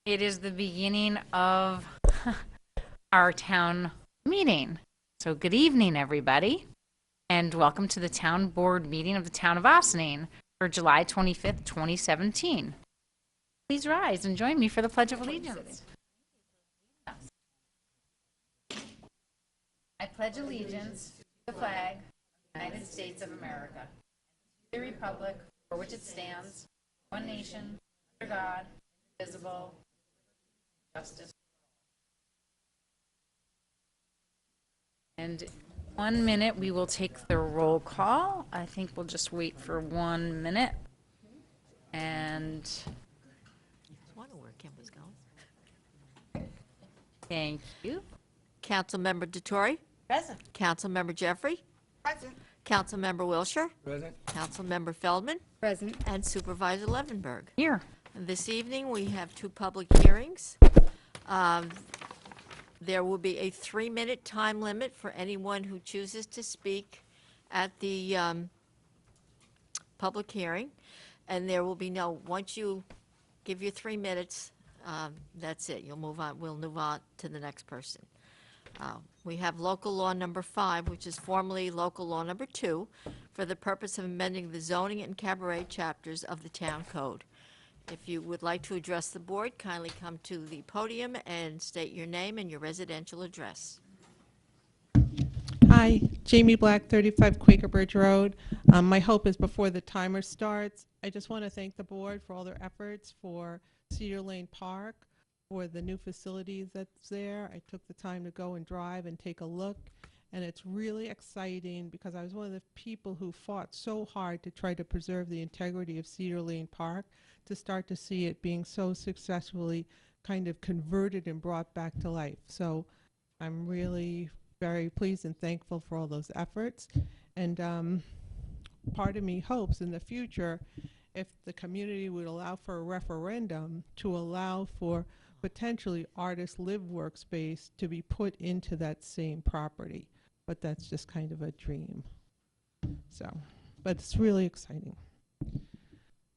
It is the beginning of our town meeting. So, good evening, everybody, and welcome to the town board meeting of the town of Ossining for July 25th, 2017. Please rise and join me for the Pledge of Allegiance. I pledge allegiance to the flag of the United States of America, the republic for which it stands, one nation, under God, indivisible, justice. And 1 minute, we will take the roll call. I think we'll just wait for 1 minute. And Wonder where Kim was going. thank you. Councilmember Dottori? Present. Councilmember Jeffrey? Present. Councilmember Wilshire? Present. Councilmember Feldman? Present. And Supervisor Levenberg. Here. This evening, we have two public hearings. There will be a 3-minute time limit for anyone who chooses to speak at the public hearing. And there will be once you give your 3 minutes, that's it. You'll move on. We'll move on to the next person. We have local law number 5, which is formerly local law number 2, for the purpose of amending the zoning and cabaret chapters of the town code. If you would like to address the board, kindly come to the podium and state your name and your residential address. Hi, Jamie Black, 35 Quaker Bridge Road. My hope is before the timer starts, I just want to thank the board for all their efforts for Cedar Lane Park, for the new facilities that's there. I took the time to go and drive and take a look, and it's really exciting because I was one of the people who fought so hard to try to preserve the integrity of Cedar Lane Park, to start to see it being so successfully kind of converted and brought back to life. So I'm really very pleased and thankful for all those efforts. And part of me hopes in the future, if the community would allow for a referendum to allow for potentially artist live workspace to be put into that same property. But that's just kind of a dream. So, but it's really exciting.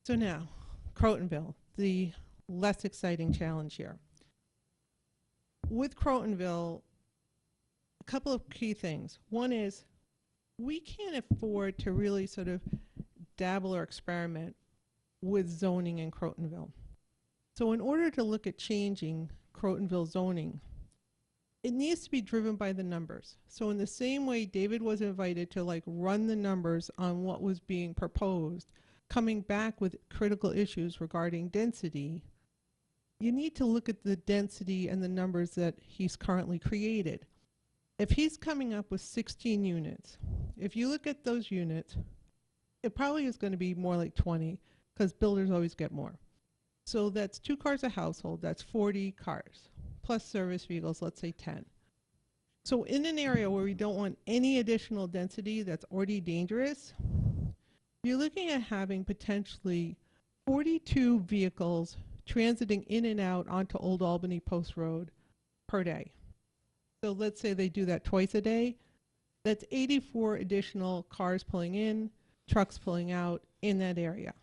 So now, Crotonville, the less exciting challenge here. With Crotonville, a couple of key things. One is we can't afford to really sort of dabble or experiment with zoning in Crotonville. So in order to look at changing Crotonville zoning, it needs to be driven by the numbers. So in the same way David was invited to run the numbers on what was being proposed, coming back with critical issues regarding density, you need to look at the density and the numbers that he's currently created. If he's coming up with 16 units, if you look at those units, it probably is going to be more like 20 because builders always get more. So that's 2 cars a household, that's 40 cars, plus service vehicles, let's say 10. So in an area where we don't want any additional density that's already dangerous, you're looking at having potentially 42 vehicles transiting in and out onto Old Albany Post Road per day. So let's say they do that twice a day. That's 84 additional cars pulling in, trucks pulling out in that area.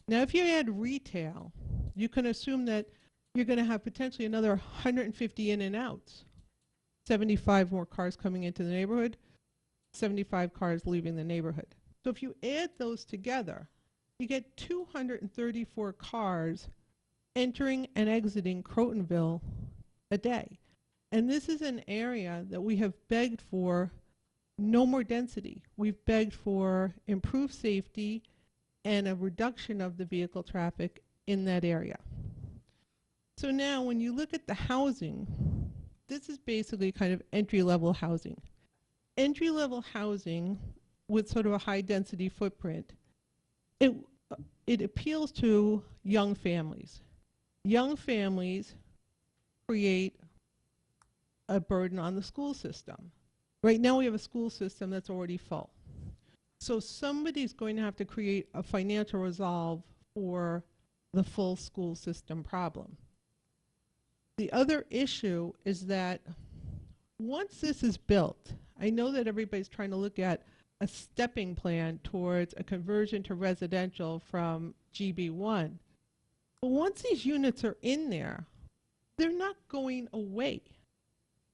Now, if you add retail, you can assume that you're going to have potentially another 150 in and outs. 75 more cars coming into the neighborhood, 75 cars leaving the neighborhood. So if you add those together, you get 234 cars entering and exiting Crotonville a day. And this is an area that we have begged for no more density. We've begged for improved safety and a reduction of the vehicle traffic in that area. So now when you look at the housing, this is basically kind of entry-level housing. Entry-level housing with sort of a high-density footprint, it appeals to young families. Young families create a burden on the school system. Right now we have a school system that's already full. So somebody's going to have to create a financial resolve for the full school system problem. The other issue is that once this is built, I know that everybody's trying to look at a stepping plan towards a conversion to residential from GB1. But once these units are in there, they're not going away.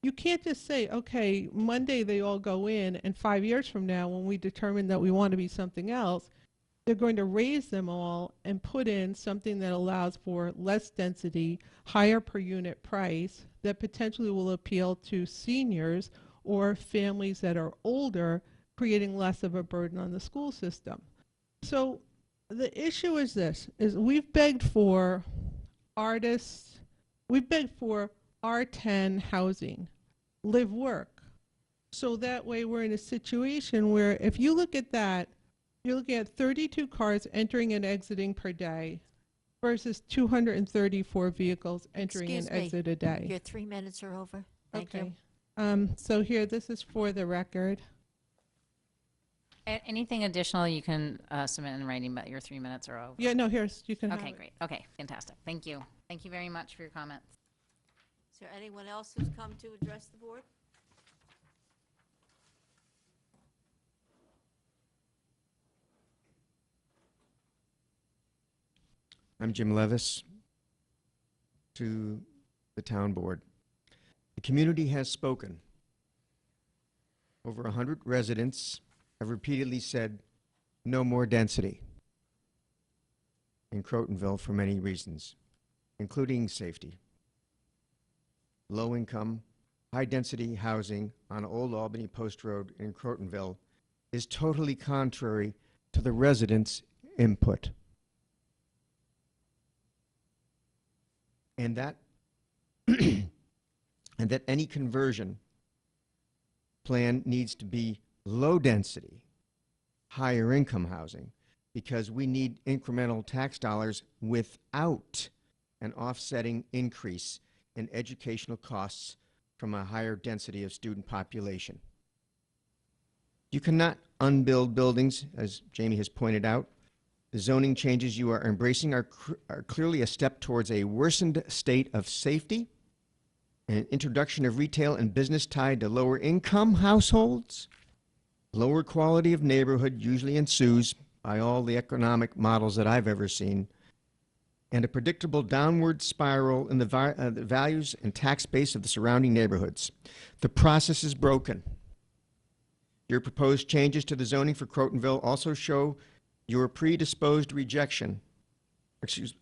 You can't just say, okay, Monday they all go in, and 5 years from now, when we determine that we want to be something else, they're going to raise them all and put in something that allows for less density, higher per unit price, that potentially will appeal to seniors or families that are older, creating less of a burden on the school system. So the issue is this, is we've begged for artists, we've begged for R10 housing, live work. So that way we're in a situation where if you look at that, you're looking at 32 cars entering and exiting per day versus 234 vehicles entering Excuse and me. exit a day. Your 3 minutes are over. Thank you. So here, this is for the record. Anything additional you can submit in writing, but your 3 minutes are over. Yeah, no, here's, you can have Okay, it. great. Okay, fantastic. Thank you. Thank you very much for your comments. Is there anyone else who's come to address the board? I'm Jim Levis, to the town board. The community has spoken. Over 100 residents have repeatedly said, no more density in Crotonville for many reasons, including safety. Low-income, high-density housing on Old Albany Post Road in Crotonville is totally contrary to the residents' input. And that and that any conversion plan needs to be low density, higher income housing, because we need incremental tax dollars without an offsetting increase in educational costs from a higher density of student population. You cannot unbuild buildings, as Jamie has pointed out. The zoning changes you are embracing are clearly a step towards a worsened state of safety and an introduction of retail and business tied to lower income households. Lower quality of neighborhood usually ensues by all the economic models that I've ever seen, and a predictable downward spiral in the values and tax base of the surrounding neighborhoods. The process is broken. Your proposed changes to the zoning for Crotonville also show your predisposed rejection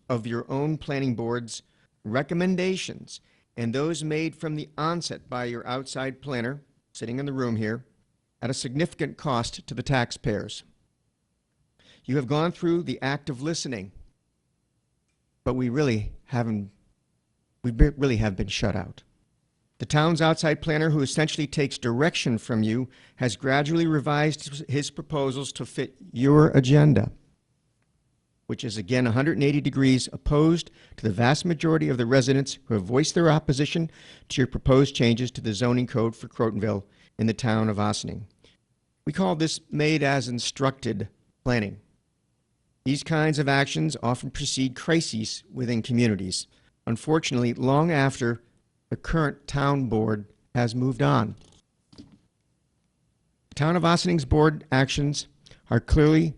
of your own planning board's recommendations and those made from the onset by your outside planner, sitting in the room here, at a significant cost to the taxpayers. You have gone through the act of listening, but we really have been shut out. The town's outside planner, who essentially takes direction from you, has gradually revised his proposals to fit your agenda, which is again 180 degrees opposed to the vast majority of the residents who have voiced their opposition to your proposed changes to the zoning code for Crotonville in the town of Ossining. We call this made as instructed planning. These kinds of actions often precede crises within communities, unfortunately long after the current town board has moved on. The town of Ossining's board actions are clearly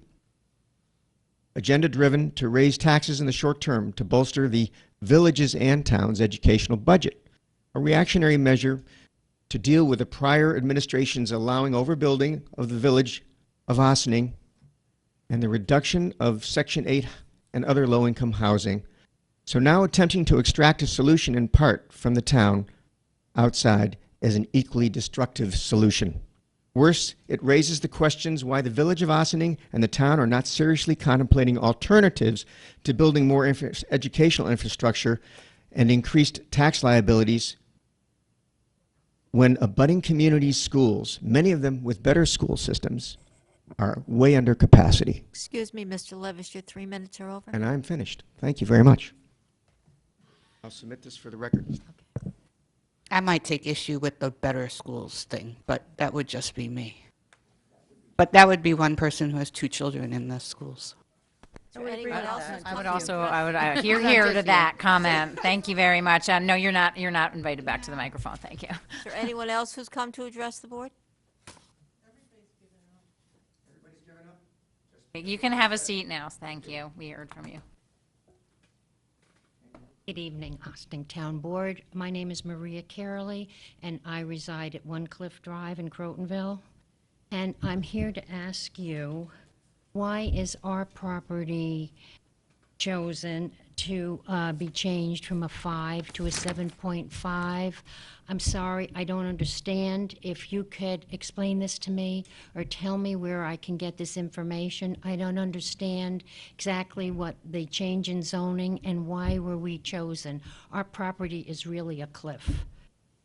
agenda-driven to raise taxes in the short term to bolster the village's and town's educational budget, a reactionary measure to deal with the prior administration's allowing overbuilding of the village of Ossining and the reduction of Section 8 and other low-income housing. So now attempting to extract a solution in part from the town outside as an equally destructive solution. Worse, it raises the questions why the village of Ossining and the town are not seriously contemplating alternatives to building more educational infrastructure and increased tax liabilities when abutting community schools, many of them with better school systems, are way under capacity. Excuse me, Mr. Levis, your 3 minutes are over. And I'm finished. Thank you very much. I'll submit this for the record. I might take issue with the better schools thing, but that would just be me. But that would be one person who has 2 children in the schools. Is there anyone else who's I come would to also, address- I would hear to that comment. Thank you very much. No, you're not invited back to the microphone. Thank you. Is there anyone else who's come to address the board? You can have a seat now. Thank you. We heard from you. Good evening, Austin Town Board. My name is Maria Caroli, and I reside at One Cliff Drive in Crotonville. And I'm here to ask you, why is our property chosen to be changed from a 5 to a 7.5? I'm sorry, I don't understand. If you could explain this to me or tell me where I can get this information. I don't understand exactly what the change in zoning and why were we chosen. Our property is really a cliff.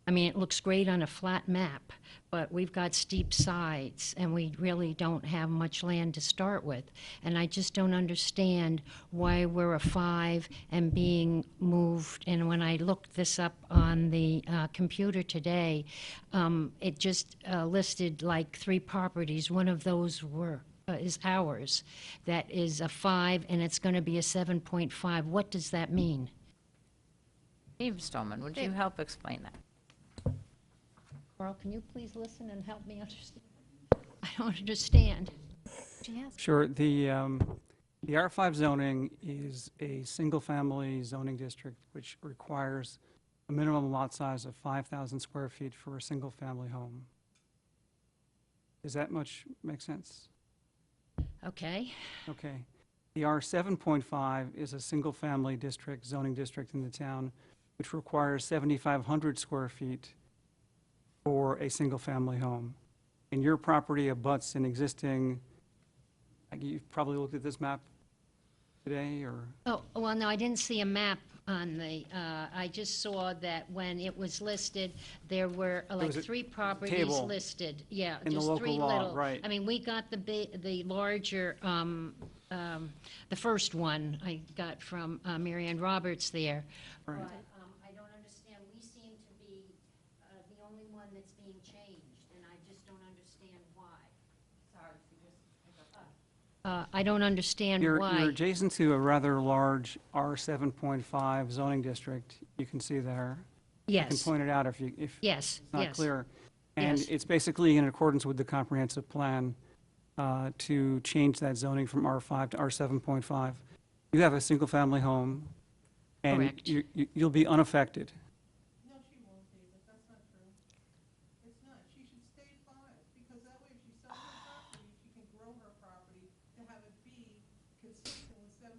I mean, it looks great on a flat map, but we've got steep sides, and we really don't have much land to start with. And I just don't understand why we're a 5 and being moved. And when I looked this up on the computer today, it just listed like 3 properties. One of those is ours. That is a 5, and it's going to be a 7.5. What does that mean? Dave Stolman, would you help explain that? Carl, can you please listen and help me understand? I don't understand. Sure. The R5 zoning is a single-family zoning district which requires a minimum lot size of 5,000 square feet for a single-family home. Does that much make sense? Okay. Okay. The R7.5 is a single-family district, zoning district in the town, which requires 7,500 square feet for a single-family home. And your property abuts an existing, you've probably looked at this map today, or? Oh, well, no, I didn't see a map on the, I just saw that when it was listed, there were like was a 3 properties table listed. Yeah, in the just local 3 law, little. right. I mean, we got the larger, the first one I got from Mary Ann Roberts there. Right. But I don't understand, we seem to be the only one that's being changed, and I just don't understand why. I don't understand You're why. adjacent to a rather large R7.5 zoning district. You can see there. I can Yes, point it out if yes, it's not yes. clear. And Yes. it's basically in accordance with the comprehensive plan to change that zoning from R5 to R7.5. You have a single-family home, and Correct. you'll be unaffected. No, she won't, David, that's not true. It's not, she should stay 5, because that way if she sells her property, she can grow her property to have it be consistent with 7.5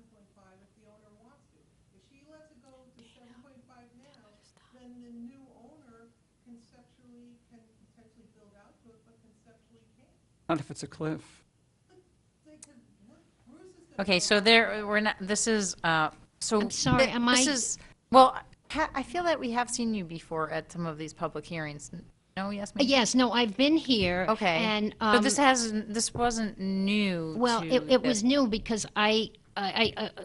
if the owner wants to. If she lets it go to 7.5 now, then the new owner conceptually can potentially build out to it, but conceptually can't. Not if it's a cliff. They could, Bruce is gonna. Okay, so there, we're not, this is, so. I'm sorry, thi- am This I- is, well, I feel that we have seen you before at some of these public hearings. No, Yasmin? Yes, no, I've been here. Okay. And, But this wasn't new well, to it was this. new because I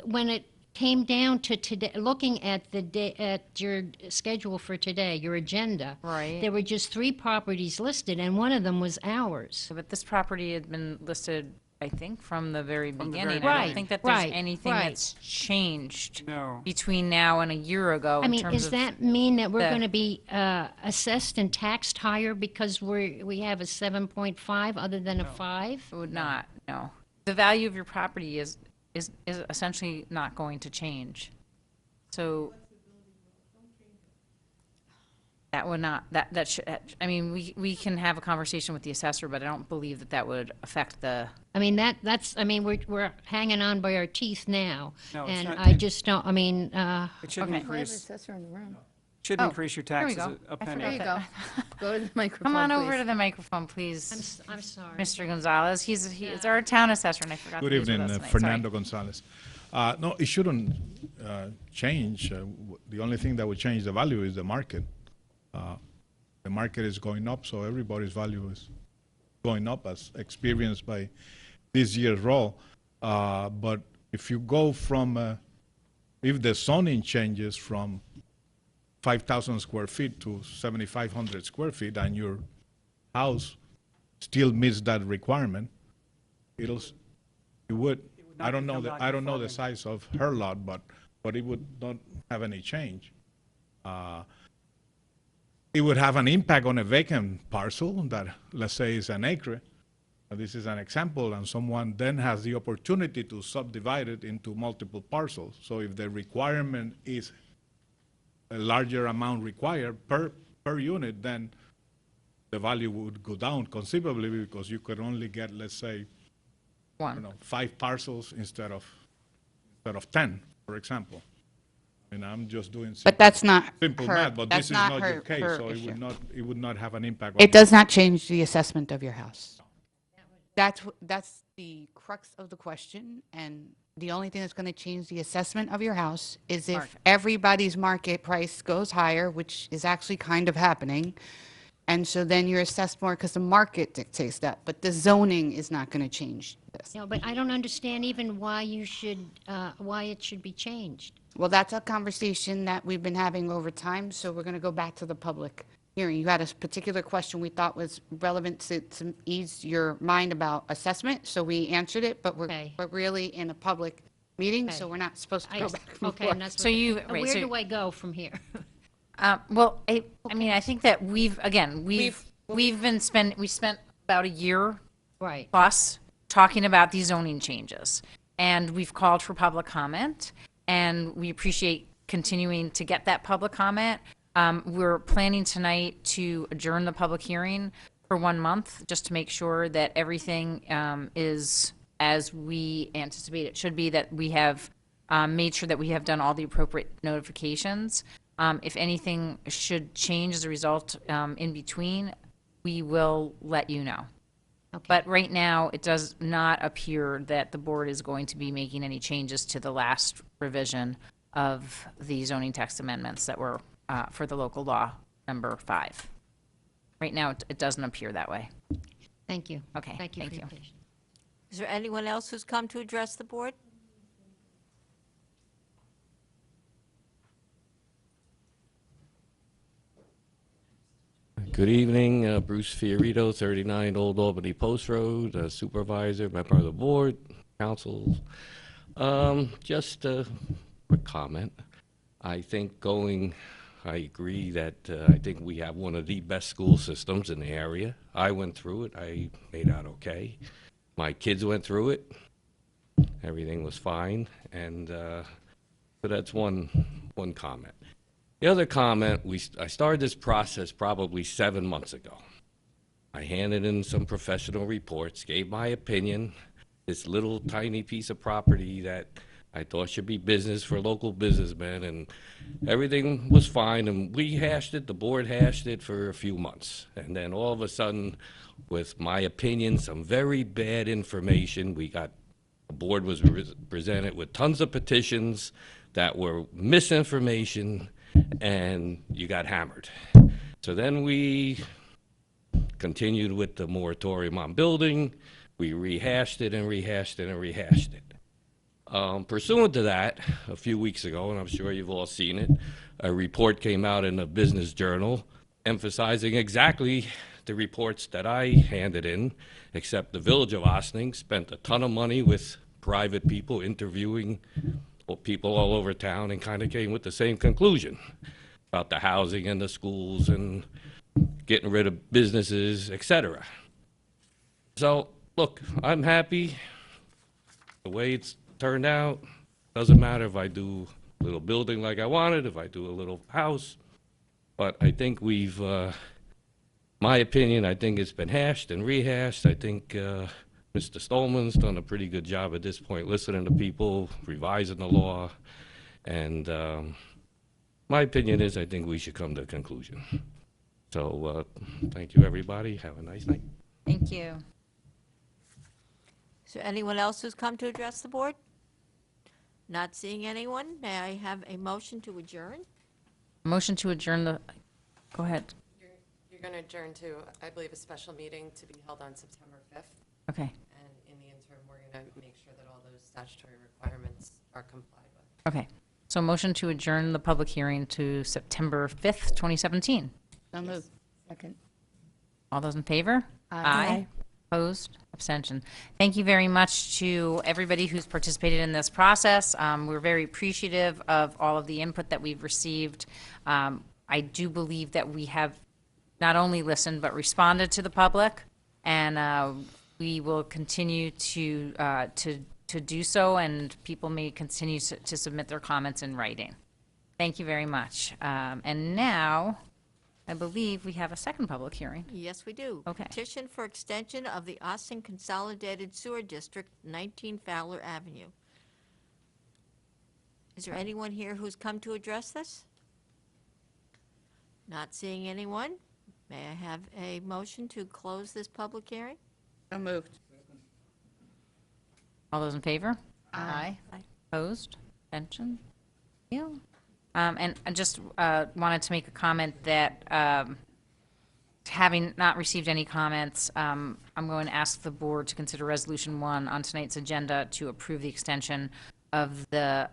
when it came down to today, looking at at your schedule for today, your agenda. Right. There were just 3 properties listed, and one of them was ours. But this property had been listed, I think, from the very From the beginning. very I don't beginning. think that there's Right, anything right. that's changed No. between now and a year ago I in mean, terms does of. that mean that we're the- going to be assessed and taxed higher because we have a 7.5 other than a 5? It would not, no. The value of your property is essentially not going to change. So that would not, that should, I mean, we can have a conversation with the assessor, but I don't believe that that would affect the, I mean, that's, I mean, we're hanging on by our teeth now. No, it's And not- I just don't, I mean, It shouldn't Okay. increase, assessor in the room. shouldn't Oh, increase your there we taxes go. a I penny. There you forgot go. Go to the microphone, come on over please. to the microphone, please. I'm sorry. Mr. Gonzalez, he's our town assessor, and I forgot that Good he was with evening, us tonight. Fernando Gonzalez. No, it shouldn't change. The only thing that would change the value is the market. The market is going up, so everybody's value is going up as experienced by this year's roll. But if you go from, if the zoning changes from 5,000 square feet to 7,500 square feet and your house still meets that requirement, it would, not I don't become know I don't know the non-conforming. size of her lot, but it would not have any change. It would have an impact on a vacant parcel that, let's say, is an acre. This is an example, and someone then has the opportunity to subdivide it into multiple parcels. So if the requirement is a larger amount required per unit, then the value would go down considerably because you could only get, let's say, I don't know, 5 parcels instead of 10, for example. And I'm just doing But that's not simple her, math, but that's this is not her, your case, her so issue. it would not have an impact on It does not change the assessment of your house. That's the crux of the question, and the only thing that's going to change the assessment of your house is if Market. everybody's market price goes higher, which is actually kind of happening, and so then you're assessed more because the market dictates that, but the zoning is not going to change this. No, but I don't understand even why why it should be changed. Well, that's a conversation that we've been having over time, so we're going to go back to the public hearing. You had a particular question we thought was relevant to ease your mind about assessment, so we answered it, but Okay. we're really in a public meeting, so Okay. we're not supposed to go back and Okay, forth. and that's So what- you- and right, where so- do I go from here? Well, I mean, I think that we've spent about a year Right. plus talking about these zoning changes. And we've called for public comment, and we appreciate continuing to get that public comment. We're planning tonight to adjourn the public hearing for 1 month, just to make sure that everything is as we anticipate it should be, that we have made sure that we have done all the appropriate notifications. If anything should change as a result in between, we will let you know. Okay. But right now, it does not appear that the board is going to be making any changes to the last revision of the zoning text amendments that were for the local law number 5. Right now, it doesn't appear that way. Thank you. Okay, Thank you thank for your you. patience. Is there anyone else who's come to address the board? Good evening, Bruce Fiorito, 39 Old Albany Post Road, supervisor, member of the board, council. Just a quick comment. I agree that I think we have one of the best school systems in the area. I went through it. I made out okay. My kids went through it. Everything was fine. And so that's one comment. The other comment, I started this process probably 7 months ago. I handed in some professional reports, gave my opinion, this little tiny piece of property that I thought should be business for local businessmen, and everything was fine, and we hashed it, the board hashed it for a few months. And then all of a sudden, with my opinion, some very bad information, the board was presented with tons of petitions that were misinformation, and you got hammered. So then we continued with the moratorium on building. We rehashed it and rehashed it and rehashed it. Pursuant to that, a few weeks ago, and I'm sure you've all seen it, a report came out in the Business Journal emphasizing exactly the reports that I handed in, except the Village of Ossining spent a ton of money with private people interviewing people all over town and kind of came with the same conclusion about the housing and the schools and getting rid of businesses, etc. So, look, I'm happy the way it's turned out. Doesn't matter if I do a little building like I wanted, if I do a little house, but I think my opinion, I think it's been hashed and rehashed. I think Mr. Stolman's done a pretty good job at this point, listening to people, revising the law, and my opinion is I think we should come to a conclusion. So thank you, everybody. Have a nice night. Thank you. Is there anyone else who's come to address the board? Not seeing anyone, may I have a motion to adjourn? Motion to adjourn go ahead. You're going to adjourn to, I believe, a special meeting to be held on September 5th. Okay, And in the interim, we're going to make sure that all those statutory requirements are complied with. okay. So motion to adjourn the public hearing to September 5th, 2017. So moved. Second. All those in favor? Aye. Opposed? Abstention. Thank you very much to everybody who's participated in this process. We're very appreciative of all of the input that we've received. I do believe that we have not only listened, but responded to the public, and we will continue to do so, and people may continue to submit their comments in writing. Thank Thank you very much. And now, I believe we have a second public hearing. Yes, we do. Okay. Petition for extension of the Austin Consolidated Sewer District, 19 Fowler Avenue. Is there anyone here who's come to address this? Not seeing anyone. May I have a motion to close this public hearing? So moved. All those in favor? Aye. Opposed? Abstention? You. And I just wanted to make a comment that having not received any comments, I'm going to ask the board to consider Resolution 1 on tonight's agenda to approve the extension of the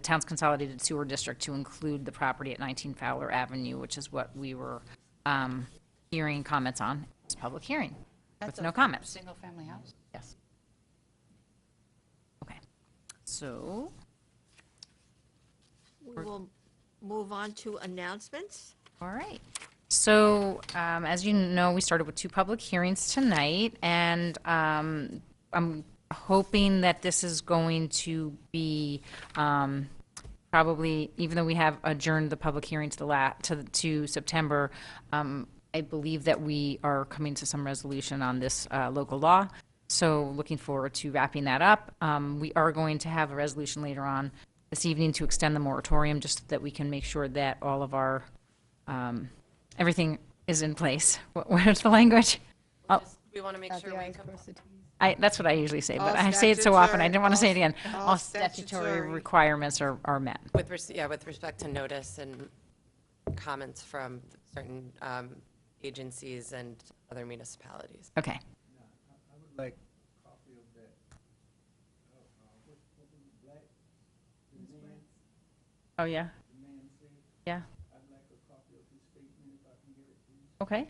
town's consolidated sewer district to include the property at 19 Fowler Avenue, which is what we were hearing comments on in this public hearing, with no comments. Single-family house? Yes. Okay. So, We will move on to announcements. all right. So, as you know, we started with 2 public hearings tonight, and I'm hoping that this is going to be probably, even though we have adjourned the public hearing to September, I believe that we are coming to some resolution on this local law. So looking forward to wrapping that up. We are going to have a resolution later on this evening to extend the moratorium, just so that we can make sure that all of our, everything is in place. What's the language? Oh, We want to make sure we comply. that's what I usually say, but All I say it so often, I didn't want to say it again. all All statutory requirements are met. With respect to notice and comments from certain agencies and other municipalities. Okay. Like, Oh, yeah? Yeah. Okay.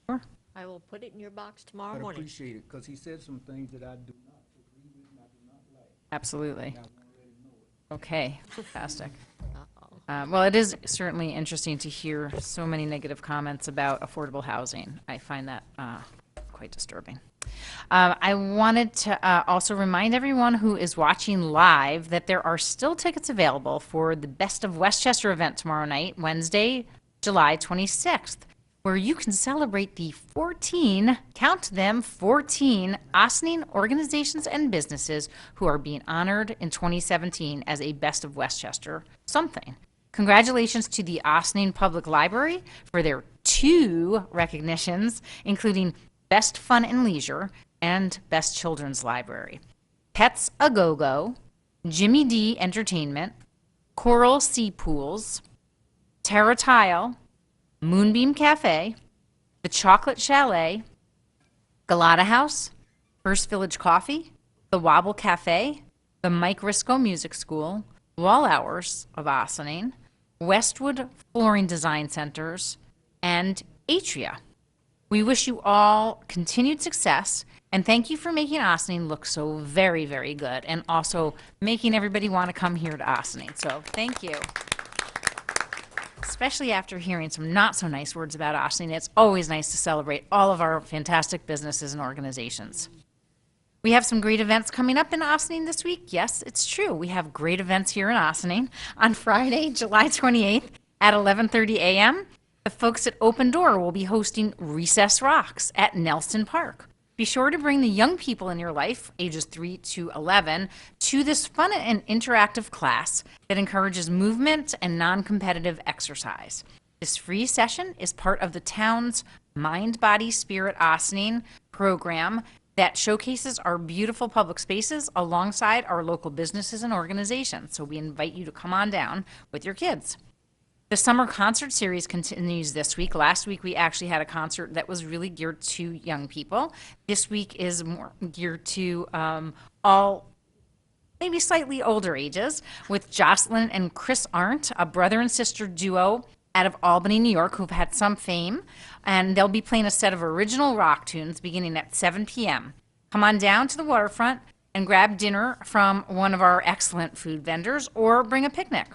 Sure. I will put it in your box tomorrow I'd morning. appreciate it, because he said some things that I do not agree with and I do not like. Absolutely. And I want to let him know it. Okay, fantastic. Uh-oh. Well, it is certainly interesting to hear so many negative comments about affordable housing. I find that quite disturbing. I wanted to also remind everyone who is watching live that there are still tickets available for the Best of Westchester event tomorrow night, Wednesday, July 26th, where you can celebrate the 14, count them, 14 Ossining organizations and businesses who are being honored in 2017 as a Best of Westchester something. Congratulations to the Ossining Public Library for their 2 recognitions, including Best Fun and Leisure and Best Children's Library. Pets A Go-Go, Jimmy D Entertainment, Coral Sea Pools, Terra Tile, Moonbeam Cafe, The Chocolate Chalet, Galata House, First Village Coffee, The Wobble Cafe, the Mike Risco Music School, Wall Hours of Ossining, Westwood Flooring Design Centers, and Atria. We wish you all continued success, and thank you for making Ossining look so very, very good, and also making everybody want to come here to Ossining. So thank you. Especially after hearing some not so nice words about Ossining, it's always nice to celebrate all of our fantastic businesses and organizations. We have some great events coming up in Ossining this week. Yes, it's true. We have great events here in Ossining. On Friday, July 28th at 11:30 a.m., the folks at Open Door will be hosting Recess Rocks at Nelson Park. Be sure to bring the young people in your life, ages 3 to 11, to this fun and interactive class that encourages movement and non-competitive exercise. This free session is part of the town's Mind, Body, Spirit Ossining program that showcases our beautiful public spaces alongside our local businesses and organizations. So we invite you to come on down with your kids. The summer concert series continues this week. Last week, we actually had a concert that was really geared to young people. This week is more geared to all maybe slightly older ages, with Jocelyn and Chris Arndt, a brother and sister duo out of Albany, New York, who've had some fame. And they'll be playing a set of original rock tunes beginning at 7 p.m. Come on down to the waterfront and grab dinner from one of our excellent food vendors, or bring a picnic.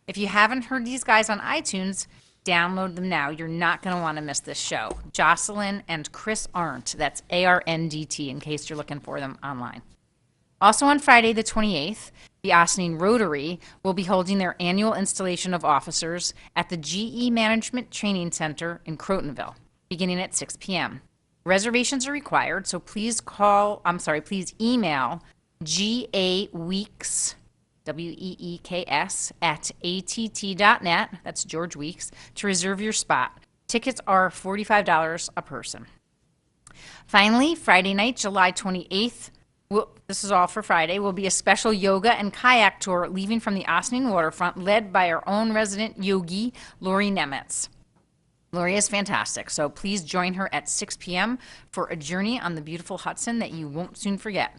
If you haven't heard these guys on iTunes, download them now. You're not going to want to miss this show. Jocelyn and Chris Arndt. That's ARNDT, in case you're looking for them online. Also on Friday, the 28th, the Ossining Rotary will be holding their annual installation of officers at the GE Management Training Center in Crotonville, beginning at 6 p.m. Reservations are required, so please please email GAWeeks, WEEKS, at att.net, that's George Weeks, to reserve your spot. Tickets are $45 a person. Finally, Friday night, July 28th, this is all for Friday, will be a special yoga and kayak tour leaving from the Ossining waterfront, led by our own resident yogi, Lori Nemitz. Lori is fantastic, so please join her at 6 p.m. for a journey on the beautiful Hudson that you won't soon forget.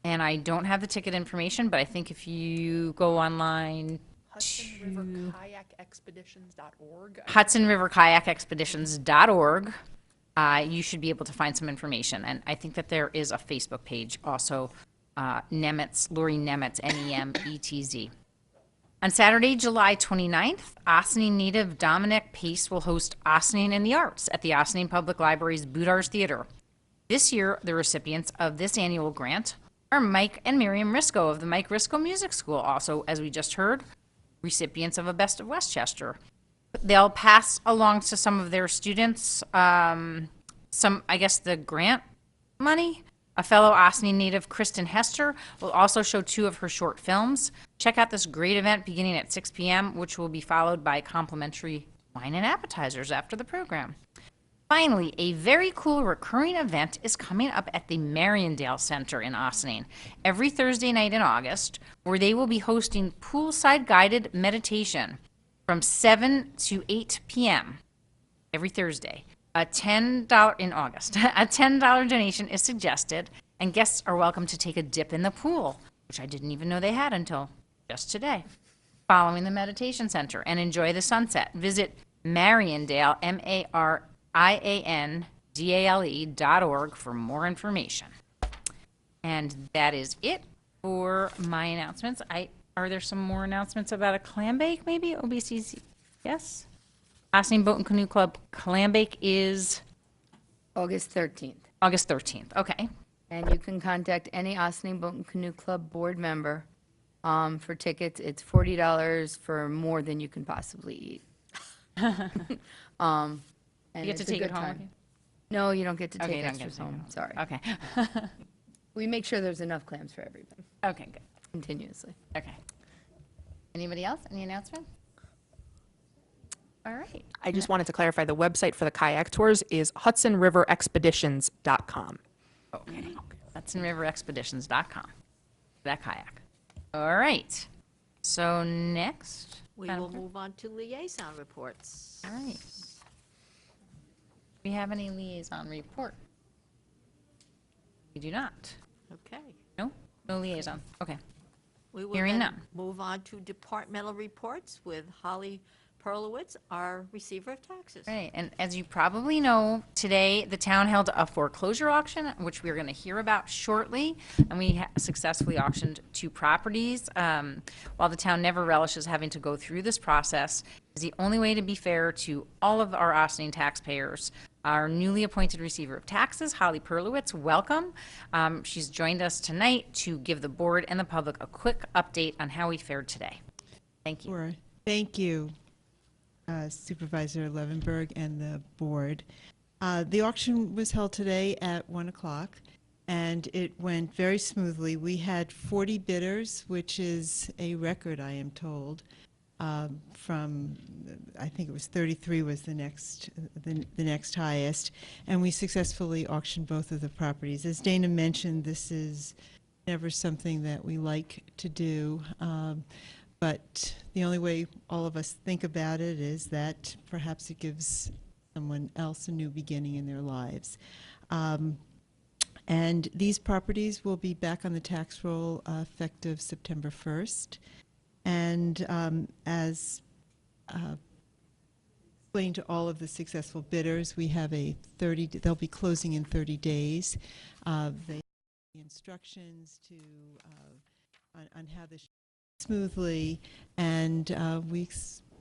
And I don't have the ticket information, but I think if you go online HudsonRiverKayakExpeditions.org. HudsonRiverKayakExpeditions.org, you should be able to find some information. And I think that there is a Facebook page also, Nemitz, Lori Nemitz, Nemetz. On Saturday, July 29th, Ossining native Dominic Pace will host Ossining in the Arts at the Ossining Public Library's Boudars Theater. This year, the recipients of this annual grant are Mike and Miriam Risco of the Mike Risco Music School, also, as we just heard, recipients of a Best of Westchester. They'll pass along to some of their students the grant money. A fellow Ossining native, Kristen Hester, will also show 2 of her short films. Check out this great event beginning at 6 p.m., which will be followed by complimentary wine and appetizers after the program. Finally, a very cool recurring event is coming up at the Mariondale Center in Ossining every Thursday night in August, where they will be hosting poolside guided meditation from 7 to 8 p.m. every Thursday. A $10 in August. A $10 donation is suggested, and guests are welcome to take a dip in the pool, which I didn't even know they had until just today, following the meditation center, and enjoy the sunset. Visit Mariondale, MARIANDALE.org for more information. And that is it for my announcements. Are there some more announcements about a clam bake, maybe? OBCC? Yes? Ossining Boat and Canoe Club clam bake is August 13th. August 13th. Okay. And you can contact any Ossining Boat and Canoe Club board member for tickets. It's $40 for more than you can possibly eat. And You get to it's a take it good home time. with you? No, you don't get to Okay, take you don't get extras to take it home. home. Sorry. Okay. We make sure there's enough clams for everybody Okay, good. continuously. Okay. Anybody else? Any announcement? All right. I just wanted to clarify, the website for the kayak tours is HudsonRiverExpeditions.com. Okay. HudsonRiverExpeditions.com. That kayak. All right. So next. We will move on to liaison reports. All right. Do we have any liaison report? We do not. Okay. No? No liaison. Okay. We will Hearing then none. move on to departmental reports with Holly Perlowitz, our receiver of taxes. Right, and as you probably know, today the town held a foreclosure auction, which we're going to hear about shortly, and we successfully auctioned 2 properties. While the town never relishes having to go through this process, it's the only way to be fair to all of our Ossining taxpayers. Our newly appointed receiver of taxes, Holly Perlowitz, welcome. She's joined us tonight to give the board and the public a quick update on how we fared today. Thank you. Sure. Thank you, Supervisor Levenberg and the board. The auction was held today at 1 o'clock, and it went very smoothly. We had 40 bidders, which is a record, I am told. From, I think it was 33 was the next highest, and we successfully auctioned both of the properties. As Dana mentioned, this is never something that we like to do, but the only way all of us think about it is that perhaps it gives someone else a new beginning in their lives. And these properties will be back on the tax roll effective September 1st. And as explained to all of the successful bidders, we have they'll be closing in 30 days. They instructions to on how this smoothly, and we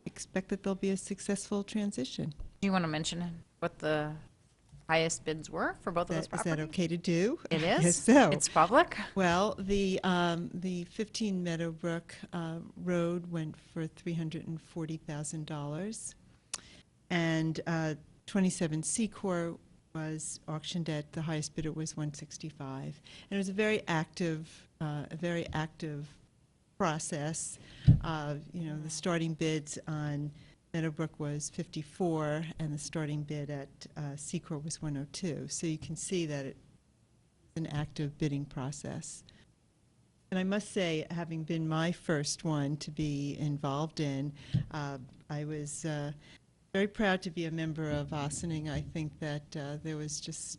expect that there'll be a successful transition. Do you want to mention what the highest bids were for both of those Is that properties? okay to do? It Yes, is. so. It's public. Well, the 15 Meadowbrook Road went for $340,000, and 27 Secor was auctioned at, the highest bidder was 165. And it was a very active process. The starting bids on Meadowbrook was 54, and the starting bid at Secor was 102. So you can see that it's an active bidding process. And I must say, having been my first one to be involved in, I was very proud to be a member of Ossining. I think that there was just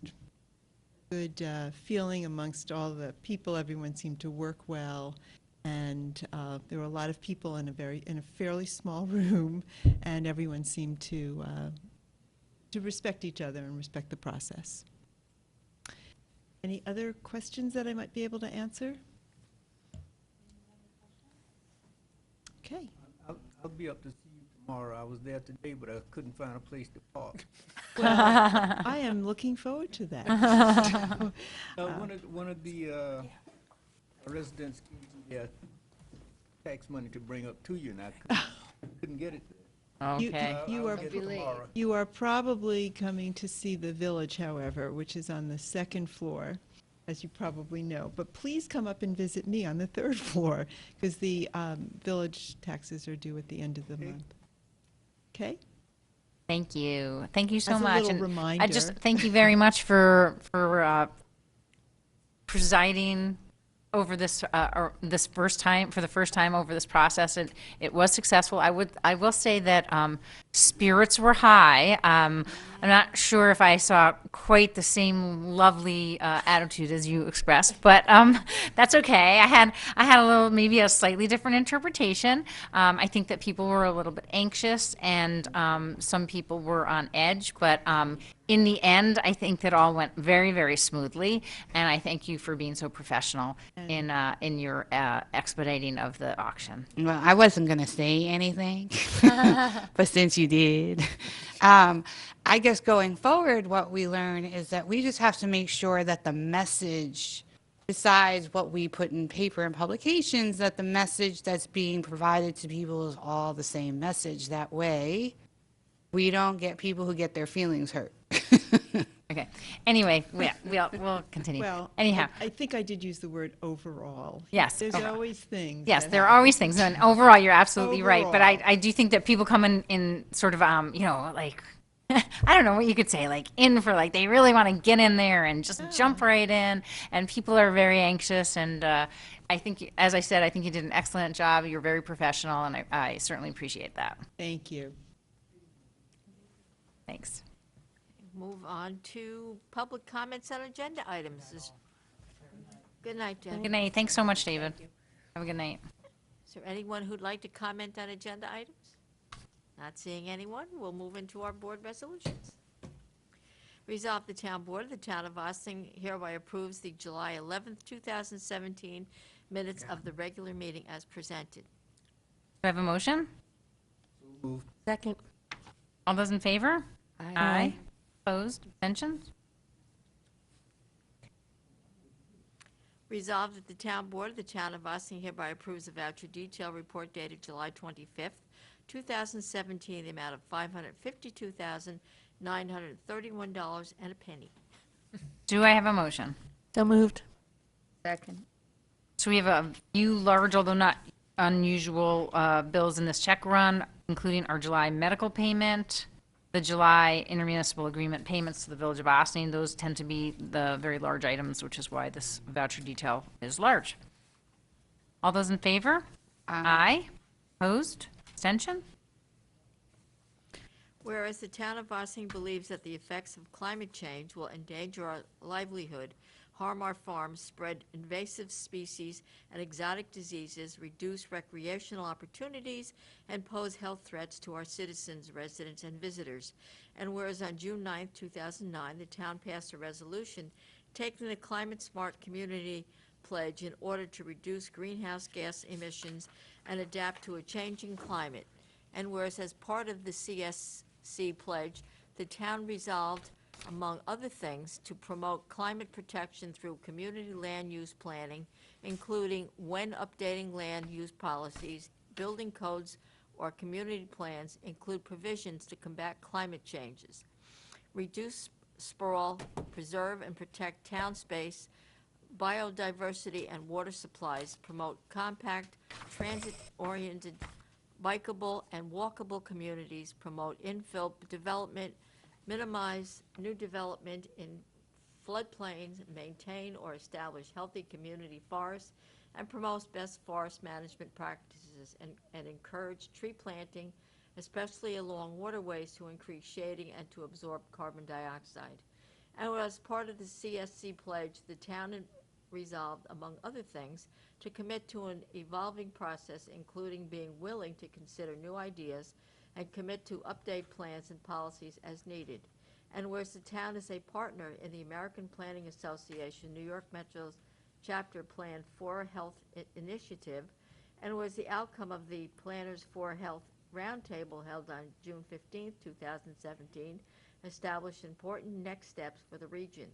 good feeling amongst all the people. Everyone seemed to work well, and there were a lot of people in a fairly small room, and everyone seemed to respect each other and respect the process. Any other questions that I might be able to answer? Okay. I'll be up to see you tomorrow. I was there today, but I couldn't find a place to park. Well, I am looking forward to that. One of the residents gave me their tax money to bring up to you, and I couldn't get it there. Okay. I'll get it tomorrow. You are probably coming to see the village, however, which is on the second floor, as you probably know. But please come up and visit me on the third floor, because the village taxes are due at the end of the month. Okay? Thank you. Thank you so As a much. little And reminder. I just thank you very much for presiding over this or this first time for the first time over this process. It was successful. I will say that spirits were high. I'm not sure if I saw quite the same lovely attitude as you expressed, but that's okay. I had a little, maybe a slightly different interpretation. I think that people were a little bit anxious, and some people were on edge, but in the end, I think that all went very, very smoothly, and I thank you for being so professional in your expediting of the auction. Well, I wasn't going to say anything, but since you did, I guess going forward, what we learn is that we just have to make sure that the message, besides what we put in paper and publications, that the message that's being provided to people is all the same message. That way, we don't get people who get their feelings hurt. Okay. Anyway, we'll continue. Well, anyhow, I think I did use the word overall. Yes, There's overall. always things. yes, that there are happen. always things, and overall, you're absolutely right. But Overall. I do think that people come in sort of like I don't know what you could say, like in for like they really want to get in there and just jump right in, and people are very anxious. And I think, as I said, I think you did an excellent job. You're very professional, and I certainly appreciate that. Thank you. Thanks. Move on to public comments on agenda items. Good night, Jen. Good night. Thanks so much, David. Have a good night. Is there anyone who'd like to comment on agenda items? Not seeing anyone, we'll move into our board resolutions. Resolve the town board of the town of Ossining hereby approves the July 11th, 2017 minutes of the regular meeting as presented. Do I have a motion? Second. All those in favor? Aye. Opposed? Abstentions? Resolved that the town board of the town of Ossining hereby approves a voucher detail report dated July 25th, 2017, in the amount of $552,931 and a penny. Do I have a motion? So moved. Second. So we have a few large, although not unusual, bills in this check run, including our July medical payment, the July intermunicipal agreement payments to the Village of Ossining. Those tend to be the very large items, which is why this voucher detail is large. All those in favor? Aye. Opposed? Abstention? Whereas the town of Ossining believes that the effects of climate change will endanger our livelihood, harm our farms, spread invasive species and exotic diseases, reduce recreational opportunities, and pose health threats to our citizens, residents, and visitors. And whereas on June 9, 2009, the town passed a resolution taking the Climate Smart Community Pledge in order to reduce greenhouse gas emissions and adapt to a changing climate. And whereas as part of the CSC pledge, the town resolved among other things, to promote climate protection through community land use planning, including when updating land use policies, building codes, or community plans include provisions to combat climate changes, reduce sprawl, preserve and protect town space, biodiversity and water supplies, promote compact, transit-oriented, bikeable and walkable communities, promote infill development, minimize new development in floodplains, maintain or establish healthy community forests, and promotes best forest management practices and encourage tree planting, especially along waterways, to increase shading and to absorb carbon dioxide. And as part of the CSC pledge, the town resolved, among other things, to commit to an evolving process, including being willing to consider new ideas and commit to update plans and policies as needed. And whereas the town is a partner in the American Planning Association New York Metro's Chapter Plan for Health Initiative, and was the outcome of the Planners for Health Roundtable held on June 15, 2017, established important next steps for the region,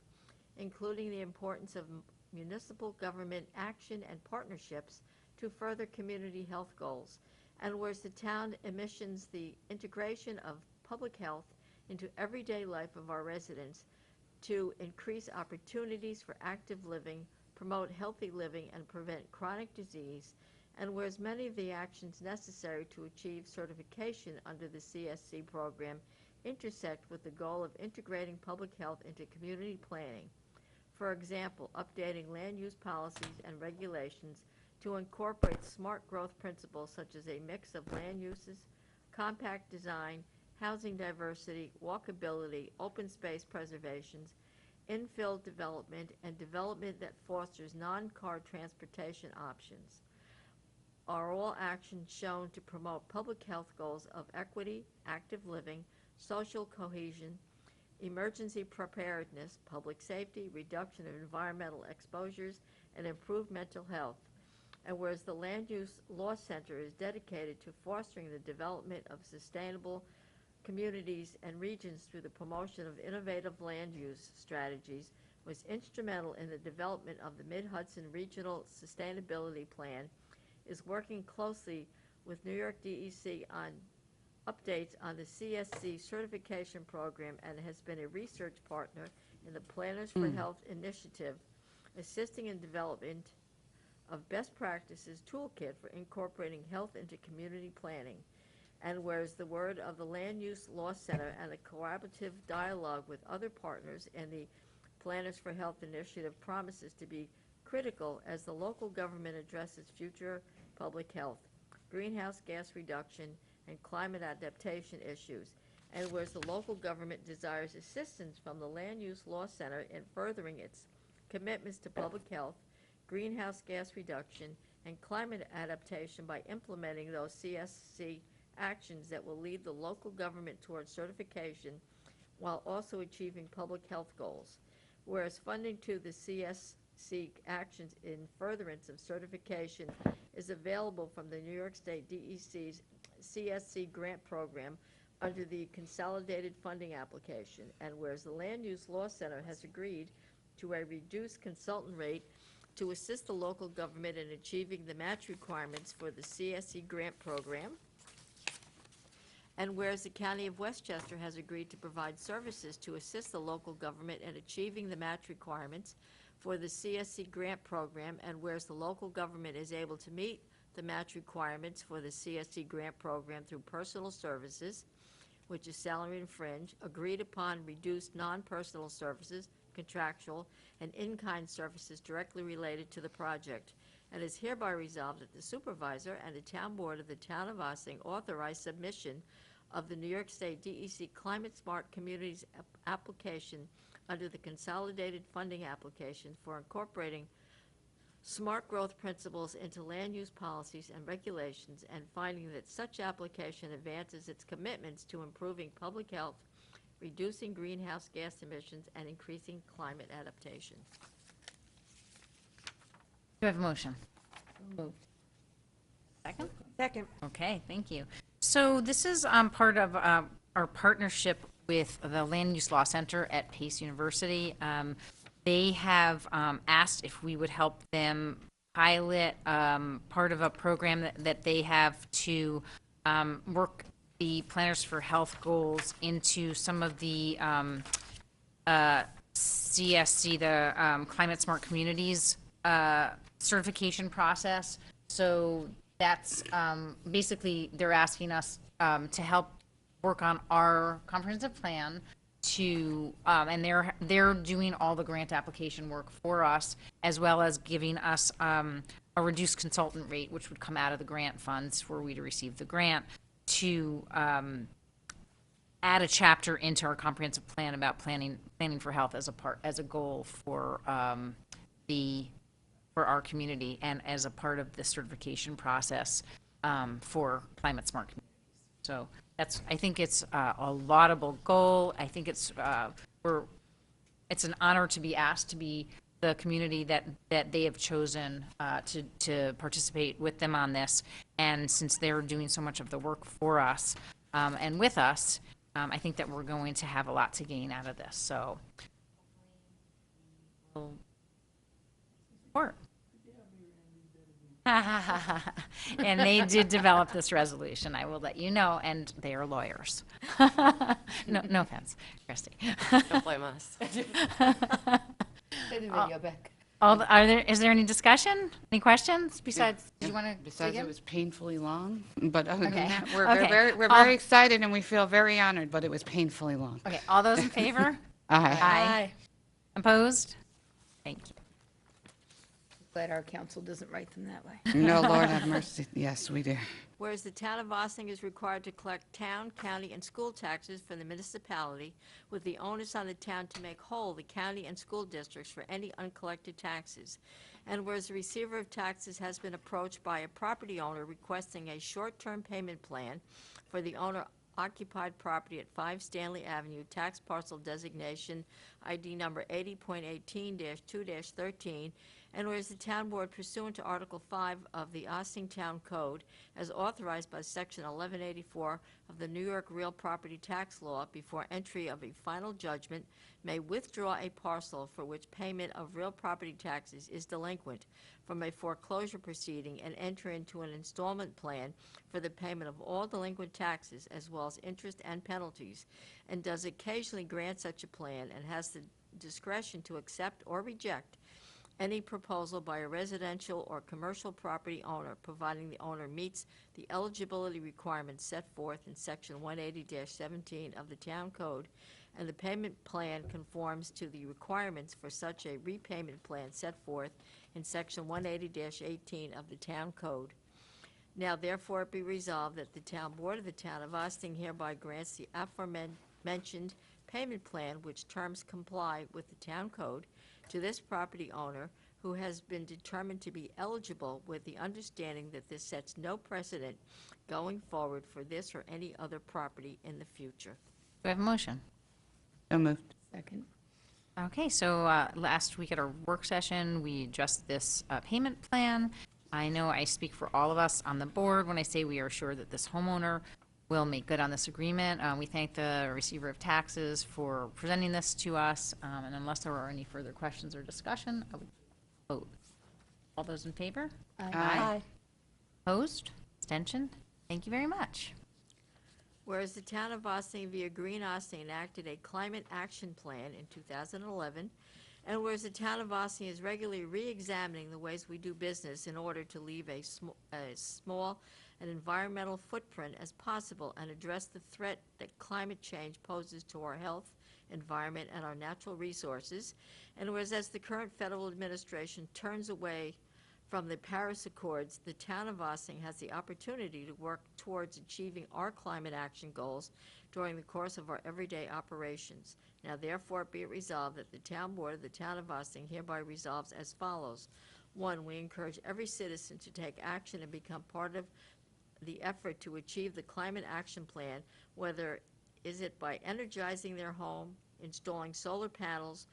including the importance of municipal government action and partnerships to further community health goals, and whereas the town ambitions the integration of public health into everyday life of our residents to increase opportunities for active living, promote healthy living, and prevent chronic disease, and whereas many of the actions necessary to achieve certification under the CSC program intersect with the goal of integrating public health into community planning. For example, updating land use policies and regulations to incorporate smart growth principles such as a mix of land uses, compact design, housing diversity, walkability, open space preservations, infill development, and development that fosters non-car transportation options are all actions shown to promote public health goals of equity, active living, social cohesion, emergency preparedness, public safety, reduction of environmental exposures, and improved mental health. And whereas the Land Use Law Center is dedicated to fostering the development of sustainable communities and regions through the promotion of innovative land use strategies, was instrumental in the development of the Mid-Hudson Regional Sustainability Plan, is working closely with New York DEC on updates on the CSC certification program, and has been a research partner in the Planners for Health initiative, assisting in development of best practices toolkit for incorporating health into community planning. And whereas the word of the Land Use Law Center and the collaborative dialogue with other partners in the Planners for Health initiative promises to be critical as the local government addresses future public health, greenhouse gas reduction, and climate adaptation issues. And whereas the local government desires assistance from the Land Use Law Center in furthering its commitments to public health, greenhouse gas reduction, and climate adaptation by implementing those CSC actions that will lead the local government towards certification while also achieving public health goals. Whereas funding to the CSC actions in furtherance of certification is available from the New York State DEC's CSC grant program under the consolidated funding application. And whereas the Land Use Law Center has agreed to a reduced consultant rate to assist the local government in achieving the match requirements for the CSC grant program. And whereas the County of Westchester has agreed to provide services to assist the local government in achieving the match requirements for the CSC grant program, and whereas the local government is able to meet the match requirements for the CSC grant program through personal services, which is salary and fringe, agreed upon reduced non-personal services, contractual, and in-kind services directly related to the project, and is hereby resolved that the supervisor and the town board of the town of Ossining authorize submission of the New York State DEC Climate Smart Communities application under the consolidated funding application for incorporating smart growth principles into land use policies and regulations, and finding that such application advances its commitments to improving public health, reducing greenhouse gas emissions, and increasing climate adaptation. Do I have a motion? Second? Second. Okay, thank you. So this is part of our partnership with the Land Use Law Center at Pace University. They have asked if we would help them pilot part of a program that they have to work the Planners for Health goals into some of the CSC, the Climate Smart Communities certification process. So that's basically, they're asking us to help work on our comprehensive plan to, and they're doing all the grant application work for us, as well as giving us a reduced consultant rate, which would come out of the grant funds were we to receive the grant, to add a chapter into our comprehensive plan about planning for health as a goal for our community and as a part of the certification process for climate smart communities. So I think it's a laudable goal. I think it's an honor to be asked to be the community that they have chosen to participate with them on this. And since they're doing so much of the work for us and with us, I think that we're going to have a lot to gain out of this. So, we'll support. And they did develop this resolution, I will let you know, and they are lawyers. No offense, Christy. Don't blame us. Play the video back. Is there any discussion? Any questions besides, do you want to Besides, dig in? it was painfully long, but other than Okay. that, we're Okay. very excited and we feel very honored, but it was painfully long. Okay, all those in favor? Aye. Aye. Opposed? Thank you. Glad our council doesn't write them that way. No, Lord have mercy. Yes, we do. Whereas the town of Ossining is required to collect town, county, and school taxes from the municipality, with the onus on the town to make whole the county and school districts for any uncollected taxes. And whereas the receiver of taxes has been approached by a property owner requesting a short-term payment plan for the owner occupied property at 5 Stanley Avenue, tax parcel designation ID number 80.18-2-13, and whereas the town board pursuant to Article 5 of the Ossining Town Code, as authorized by Section 1184 of the New York Real Property Tax Law, before entry of a final judgment, may withdraw a parcel for which payment of real property taxes is delinquent from a foreclosure proceeding and enter into an installment plan for the payment of all delinquent taxes as well as interest and penalties, and does occasionally grant such a plan and has the discretion to accept or reject any proposal by a residential or commercial property owner, providing the owner meets the eligibility requirements set forth in Section 180-17 of the Town Code, and the payment plan conforms to the requirements for such a repayment plan set forth in Section 180-18 of the Town Code. Now therefore it be resolved that the Town Board of the Town of Ossining hereby grants the aforementioned payment plan, which terms comply with the Town Code, to this property owner who has been determined to be eligible, with the understanding that this sets no precedent going forward for this or any other property in the future. Do I have a motion? So moved. Second. Okay, so last week at our work session, we addressed this payment plan. I know I speak for all of us on the board when I say we are sure that this homeowner will make good on this agreement. We thank the receiver of taxes for presenting this to us, and unless there are any further questions or discussion, I would vote. All those in favor? Aye. Opposed? Abstention? Thank you very much. Whereas the town of Ossining via Green Ossining enacted a climate action plan in 2011, and whereas the town of Ossining is regularly re-examining the ways we do business in order to leave a small and environmental footprint as possible and address the threat that climate change poses to our health, environment, and our natural resources, and whereas as the current federal administration turns away from the Paris Accords, the town of Ossining has the opportunity to work towards achieving our climate action goals during the course of our everyday operations. Now therefore be it resolved that the town board of the town of Ossining hereby resolves as follows. 1, we encourage every citizen to take action and become part of the effort to achieve the climate action plan, whether is it by energizing their home, installing solar panels,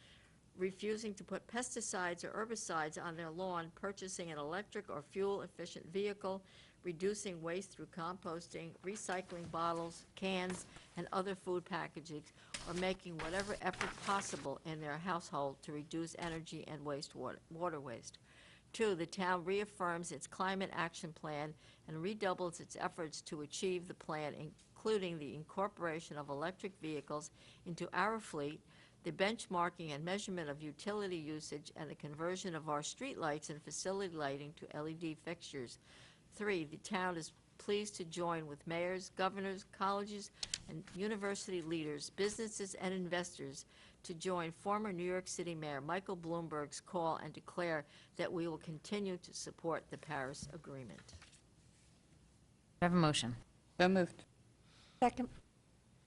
refusing to put pesticides or herbicides on their lawn, purchasing an electric or fuel-efficient vehicle, reducing waste through composting, recycling bottles, cans, and other food packaging, or making whatever effort possible in their household to reduce energy and water waste. 2, the town reaffirms its climate action plan and redoubles its efforts to achieve the plan, including the incorporation of electric vehicles into our fleet, the benchmarking and measurement of utility usage, and the conversion of our streetlights and facility lighting to LED fixtures. 3, the town is pleased to join with mayors, governors, colleges, and university leaders, businesses, and investors to join former New York City Mayor Michael Bloomberg's call and declare that we will continue to support the Paris Agreement. Do I have a motion? So moved. Second.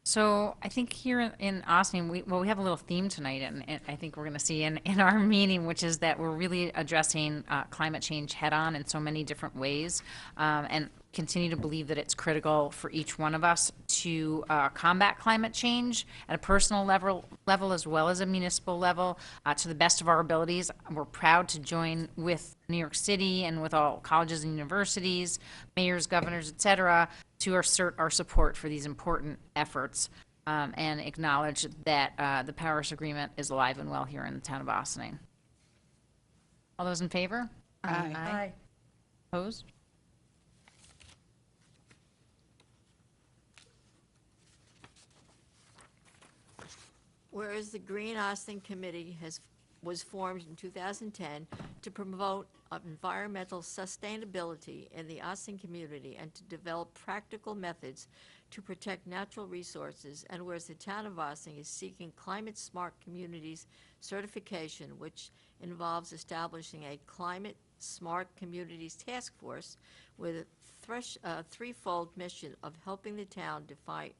So I think here in Austin, we have a little theme tonight, and I think we're going to see in our meeting, which is that we're really addressing climate change head-on in so many different ways, and continue to believe that it's critical for each one of us to combat climate change at a personal level as well as a municipal level to the best of our abilities. We're proud to join with New York City and with all colleges and universities, mayors, governors, et cetera, to assert our support for these important efforts and acknowledge that the Paris Agreement is alive and well here in the town of Austining. All those in favor? Aye. Opposed? Whereas the Green Austin Committee was formed in 2010 to promote environmental sustainability in the Austin community and to develop practical methods to protect natural resources, and whereas the town of Austin is seeking Climate Smart Communities certification, which involves establishing a Climate Smart Communities Task Force with a threefold mission of helping the town define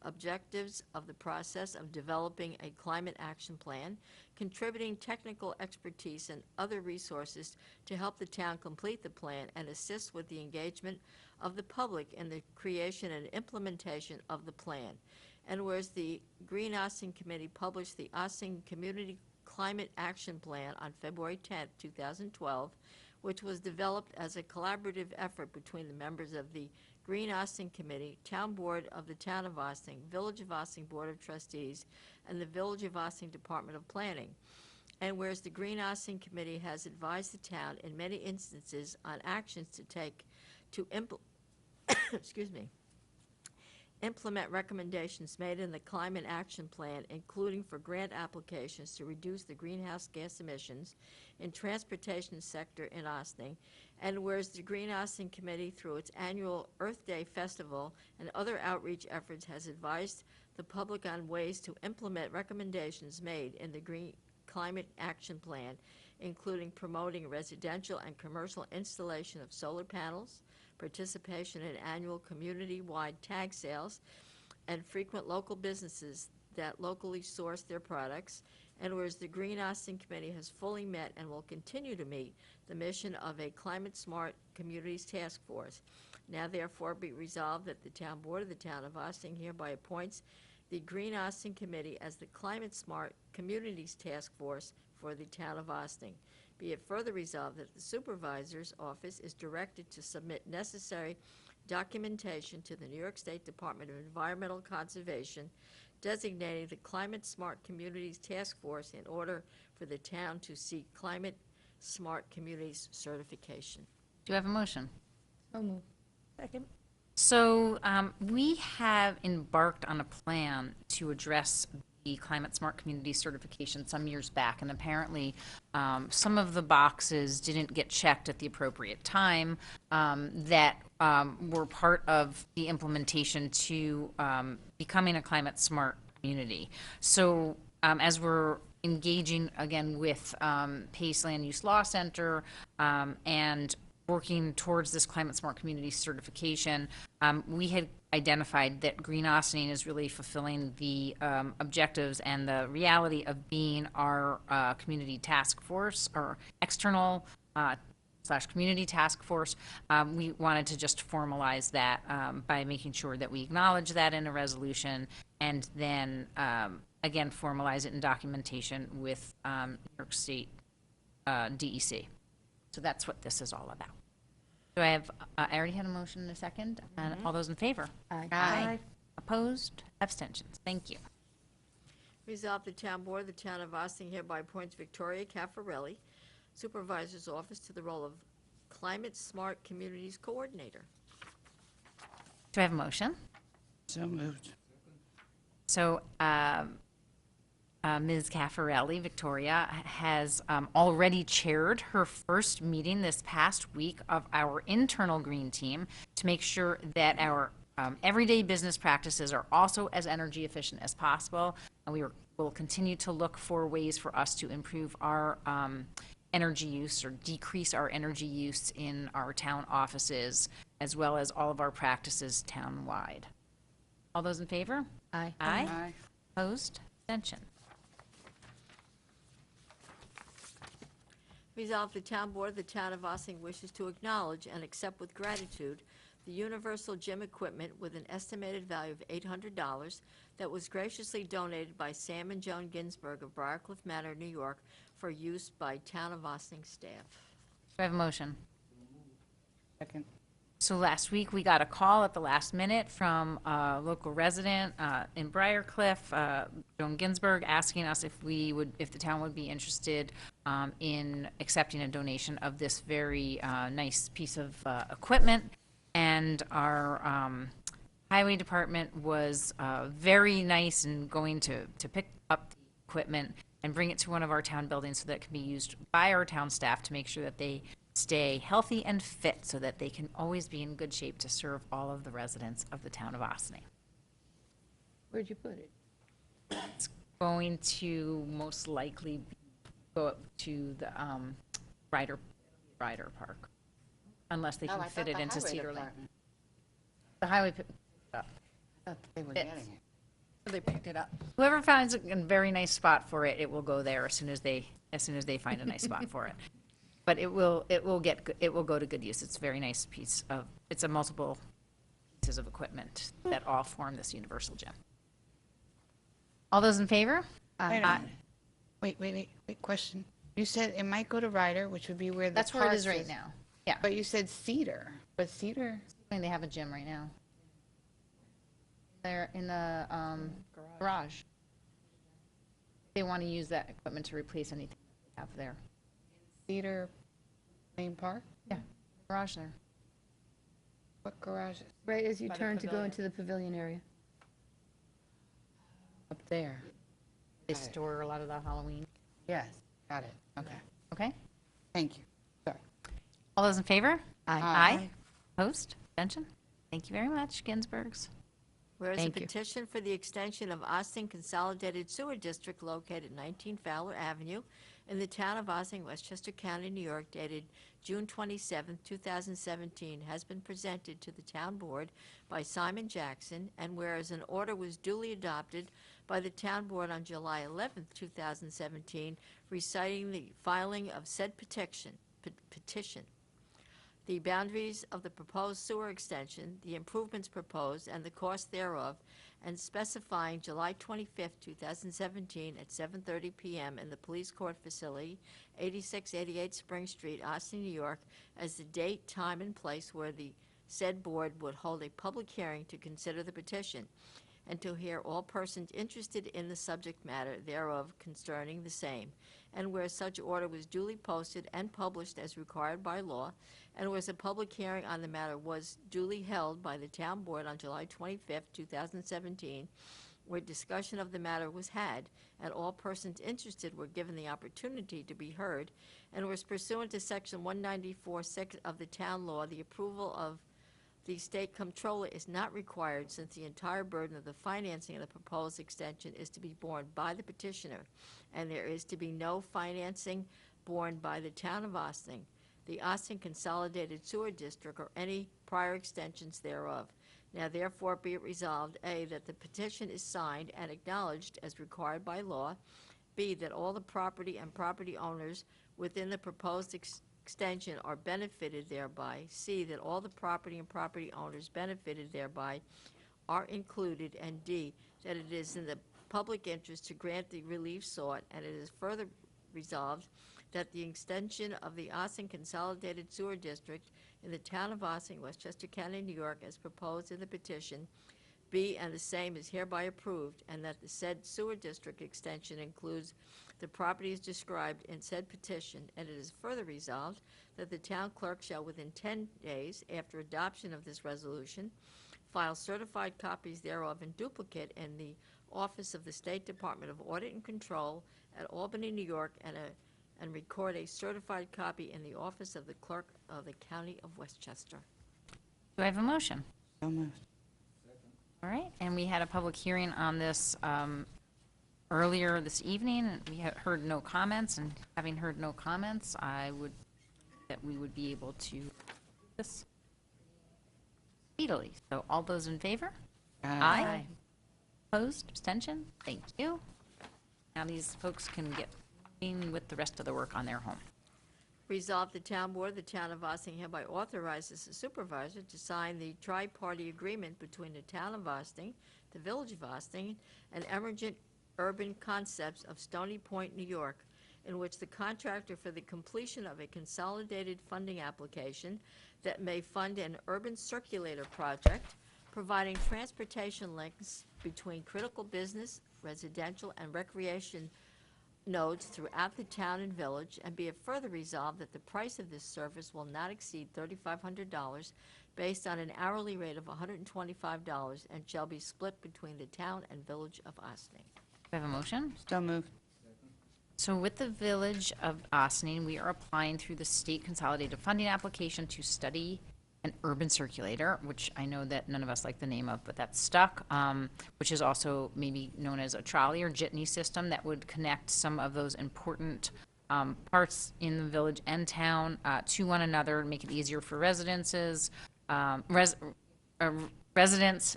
objectives of the process of developing a climate action plan, contributing technical expertise and other resources to help the town complete the plan, and assist with the engagement of the public in the creation and implementation of the plan. And whereas the Green Austin Committee published the Austin Community Climate Action Plan on February 10, 2012, which was developed as a collaborative effort between the members of the Green Austin Committee, Town Board of the Town of Austin, Village of Austin Board of Trustees, and the Village of Austin Department of Planning. And whereas the Green Austin Committee has advised the town in many instances on actions to take to implement recommendations made in the Climate Action Plan, including for grant applications to reduce the greenhouse gas emissions in transportation sector in Austin. And whereas the Green Austin Committee, through its annual Earth Day Festival and other outreach efforts, has advised the public on ways to implement recommendations made in the Green Climate Action Plan, including promoting residential and commercial installation of solar panels, participation in annual community-wide tag sales, and frequent local businesses that locally source their products. And whereas the Green Austin Committee has fully met and will continue to meet the mission of a Climate Smart Communities Task Force, now therefore be resolved that the Town Board of the Town of Austin hereby appoints the Green Austin Committee as the Climate Smart Communities Task Force for the Town of Austin. Be it further resolved that the Supervisor's Office is directed to submit necessary documentation to the New York State Department of Environmental Conservation designating the Climate Smart Communities Task Force in order for the town to seek Climate Smart Communities certification. Do you have a motion? So moved. Second. So we have embarked on a plan to address the Climate Smart Community certification some years back, and apparently some of the boxes didn't get checked at the appropriate time that were part of the implementation to becoming a climate smart community. So as we're engaging again with Pace Land Use Law Center and working towards this Climate Smart Community certification, we had identified that Green Austin is really fulfilling the objectives and the reality of being our community task force, or external / community task force. We wanted to just formalize that by making sure that we acknowledge that in a resolution, and then again formalize it in documentation with New York State DEC. So that's what this is all about. Do I have, I already had a motion and a second, and all those in favor? Aye. Opposed? Abstentions? Thank you. Resolved, the town board of the town of Ossining hereby appoints Victoria Caffarelli, Supervisor's Office, to the role of Climate Smart Communities Coordinator. Do I have a motion? So moved. So, Ms. Caffarelli, Victoria, has already chaired her first meeting this past week of our internal green team to make sure that our everyday business practices are also as energy efficient as possible. And will continue to look for ways for us to improve our energy use or decrease our energy use in our town offices, as well as all of our practices town-wide. All those in favor? Aye. Aye. Opposed? Abstention? Resolved, the town board of the town of Ossining wishes to acknowledge and accept with gratitude the universal gym equipment with an estimated value of $800 that was graciously donated by Sam and Joan Ginsburg of Briarcliff Manor, New York, for use by town of Ossining staff. Do I have a motion? Second. So last week, we got a call at the last minute from a local resident in Briarcliff, Joan Ginsburg, asking us if the town would be interested in accepting a donation of this very nice piece of equipment. And our highway department was very nice in going to pick up the equipment and bring it to one of our town buildings so that it can be used by our town staff to make sure that they stay healthy and fit so that they can always be in good shape to serve all of the residents of the town of Ossining. Where'd you put it? It's going to most likely go up to the Ryder Park, unless they Oh, can I fit thought it the into highway Cedar Lane. department. The highway picked it up. I thought they were It's- getting it. They picked it up. Whoever finds a very nice spot for it, it will go there as soon as they find a nice spot for it. But it will go to good use. It's a very nice it's a multiple pieces of equipment that all form this universal gym. All those in favor? Wait a minute. Wait, question. You said it might go to Ryder, which would be where the That's where it park is right now. Yeah. But you said Cedar, but Cedar, I think they have a gym right now. They're in the garage. They want to use that equipment to replace anything they have there. Cedar Lane Park? Yeah, garage there. What garage? Right as you By the turn to go pavilion. into the pavilion area. Up there. They Got it. store a lot of the Halloween. Yes, got it. Okay. Okay? Thank you. Sorry. All those in favor? Aye. Opposed? Abstention? Thank you very much, Ginsburgs. Whereas a Thank you. petition for the extension of Ossining Consolidated Sewer District located at 19 Fowler Avenue in the town of Ossining, Westchester County, New York, dated June 27, 2017, has been presented to the town board by Simon Jackson, and whereas an order was duly adopted by the town board on July 11, 2017, reciting the filing of said petition, the boundaries of the proposed sewer extension, the improvements proposed, and the cost thereof, and specifying July 25, 2017, at 7:30 p.m. in the Police Court Facility, 8688 Spring Street, Austin, New York, as the date, time, and place where the said board would hold a public hearing to consider the petition, and to hear all persons interested in the subject matter thereof concerning the same, and where such order was duly posted and published as required by law, and whereas a public hearing on the matter was duly held by the town board on July 25, 2017, where discussion of the matter was had, and all persons interested were given the opportunity to be heard, and was pursuant to Section 194 of the town law, the approval of the state comptroller is not required, since the entire burden of the financing of the proposed extension is to be borne by the petitioner, and there is to be no financing borne by the town of Ossining, the Ossining Consolidated Sewer District, or any prior extensions thereof. Now therefore be it resolved, A, that the petition is signed and acknowledged as required by law, B, that all the property and property owners within the proposed extension are benefited thereby, C, that all the property and property owners benefited thereby are included, and D, that it is in the public interest to grant the relief sought, and it is further resolved that the extension of the Ossining Consolidated Sewer District in the town of Ossining, Westchester County, New York, as proposed in the petition, be and the same is hereby approved, and that the said sewer district extension includes the properties described in said petition, and it is further resolved that the town clerk shall within 10 days after adoption of this resolution file certified copies thereof in duplicate in the office of the State Department of Audit and Control at Albany, New York, and record a certified copy in the office of the clerk of the County of Westchester. Do I have a motion? So moved. All right, and we had a public hearing on this earlier this evening, and we had heard no comments, and having heard no comments, that we would be able to do this speedily. So all those in favor? Aye. Opposed, abstention? Thank you. Now these folks can get in with the rest of the work on their home. Resolved, the town board of the town of Ossining hereby authorizes the supervisor to sign the tri-party agreement between the town of Ossining, the village of Ossining, and Emergent Urban Concepts of Stony Point, New York, in which the contractor for the completion of a consolidated funding application that may fund an urban circulator project, providing transportation links between critical business, residential, and recreation nodes throughout the town and village, and be it further resolved that the price of this service will not exceed $3,500 based on an hourly rate of $125 and shall be split between the town and village of Ossining. Do I have a motion? So moved. So with the Village of Ossining, we are applying through the state consolidated funding application to study an urban circulator, which I know that none of us like the name of, but that's stuck, which is also maybe known as a trolley or jitney system that would connect some of those important parts in the village and town to one another, make it easier for residents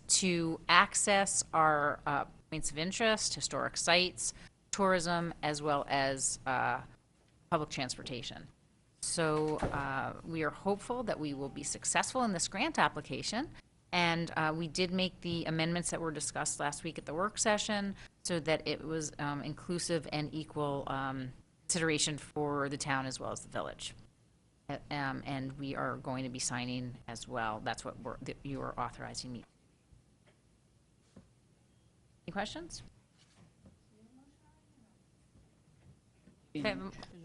to access our points of interest, historic sites, tourism, as well as public transportation. So we are hopeful that we will be successful in this grant application. And we did make the amendments that were discussed last week at the work session so that it was inclusive and equal consideration for the town as well as the village. And we are going to be signing as well. That's what you are authorizing me. Any questions? Okay,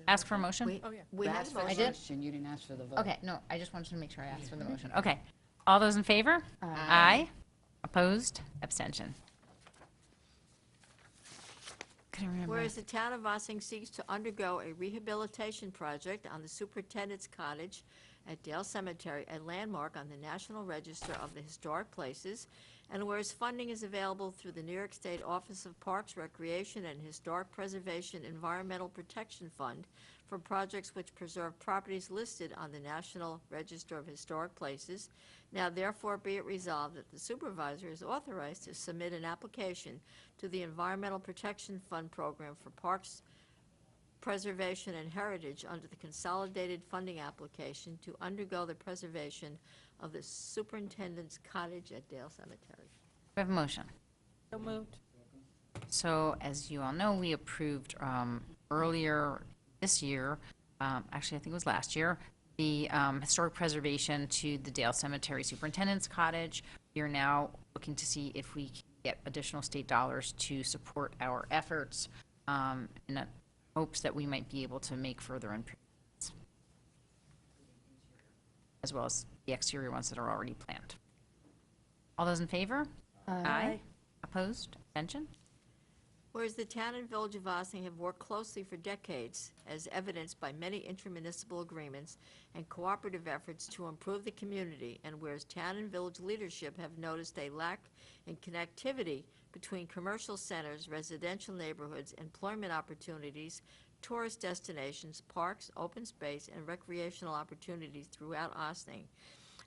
ask for a motion? We have a For the motion. question, you didn't ask for the vote. Okay, no, I just wanted to make sure I asked for the motion. Okay. All those in favor? Aye. Opposed? Abstention. Couldn't remember. Whereas the town of Ossining seeks to undergo a rehabilitation project on the superintendent's cottage at Dale Cemetery, a landmark on the National Register of the Historic Places, and whereas funding is available through the New York State Office of Parks, Recreation, and Historic Preservation Environmental Protection Fund for projects which preserve properties listed on the National Register of Historic Places, now therefore be it resolved that the supervisor is authorized to submit an application to the Environmental Protection Fund program for parks, preservation, and heritage under the consolidated funding application to undergo the preservation of the superintendent's cottage at Dale Cemetery. We have a motion. So moved. So as you all know, we approved earlier this year, actually I think it was last year, the historic preservation to the Dale Cemetery Superintendent's Cottage. We are now looking to see if we can get additional state dollars to support our efforts in hopes that we might be able to make further improvements, as well as the exterior ones that are already planned. All those in favor? Aye. Opposed? Abstention? Whereas the town and village of Ossining have worked closely for decades, as evidenced by many intermunicipal agreements and cooperative efforts to improve the community, and whereas town and village leadership have noticed a lack in connectivity between commercial centers, residential neighborhoods, employment opportunities, tourist destinations, parks, open space, and recreational opportunities throughout Ossining,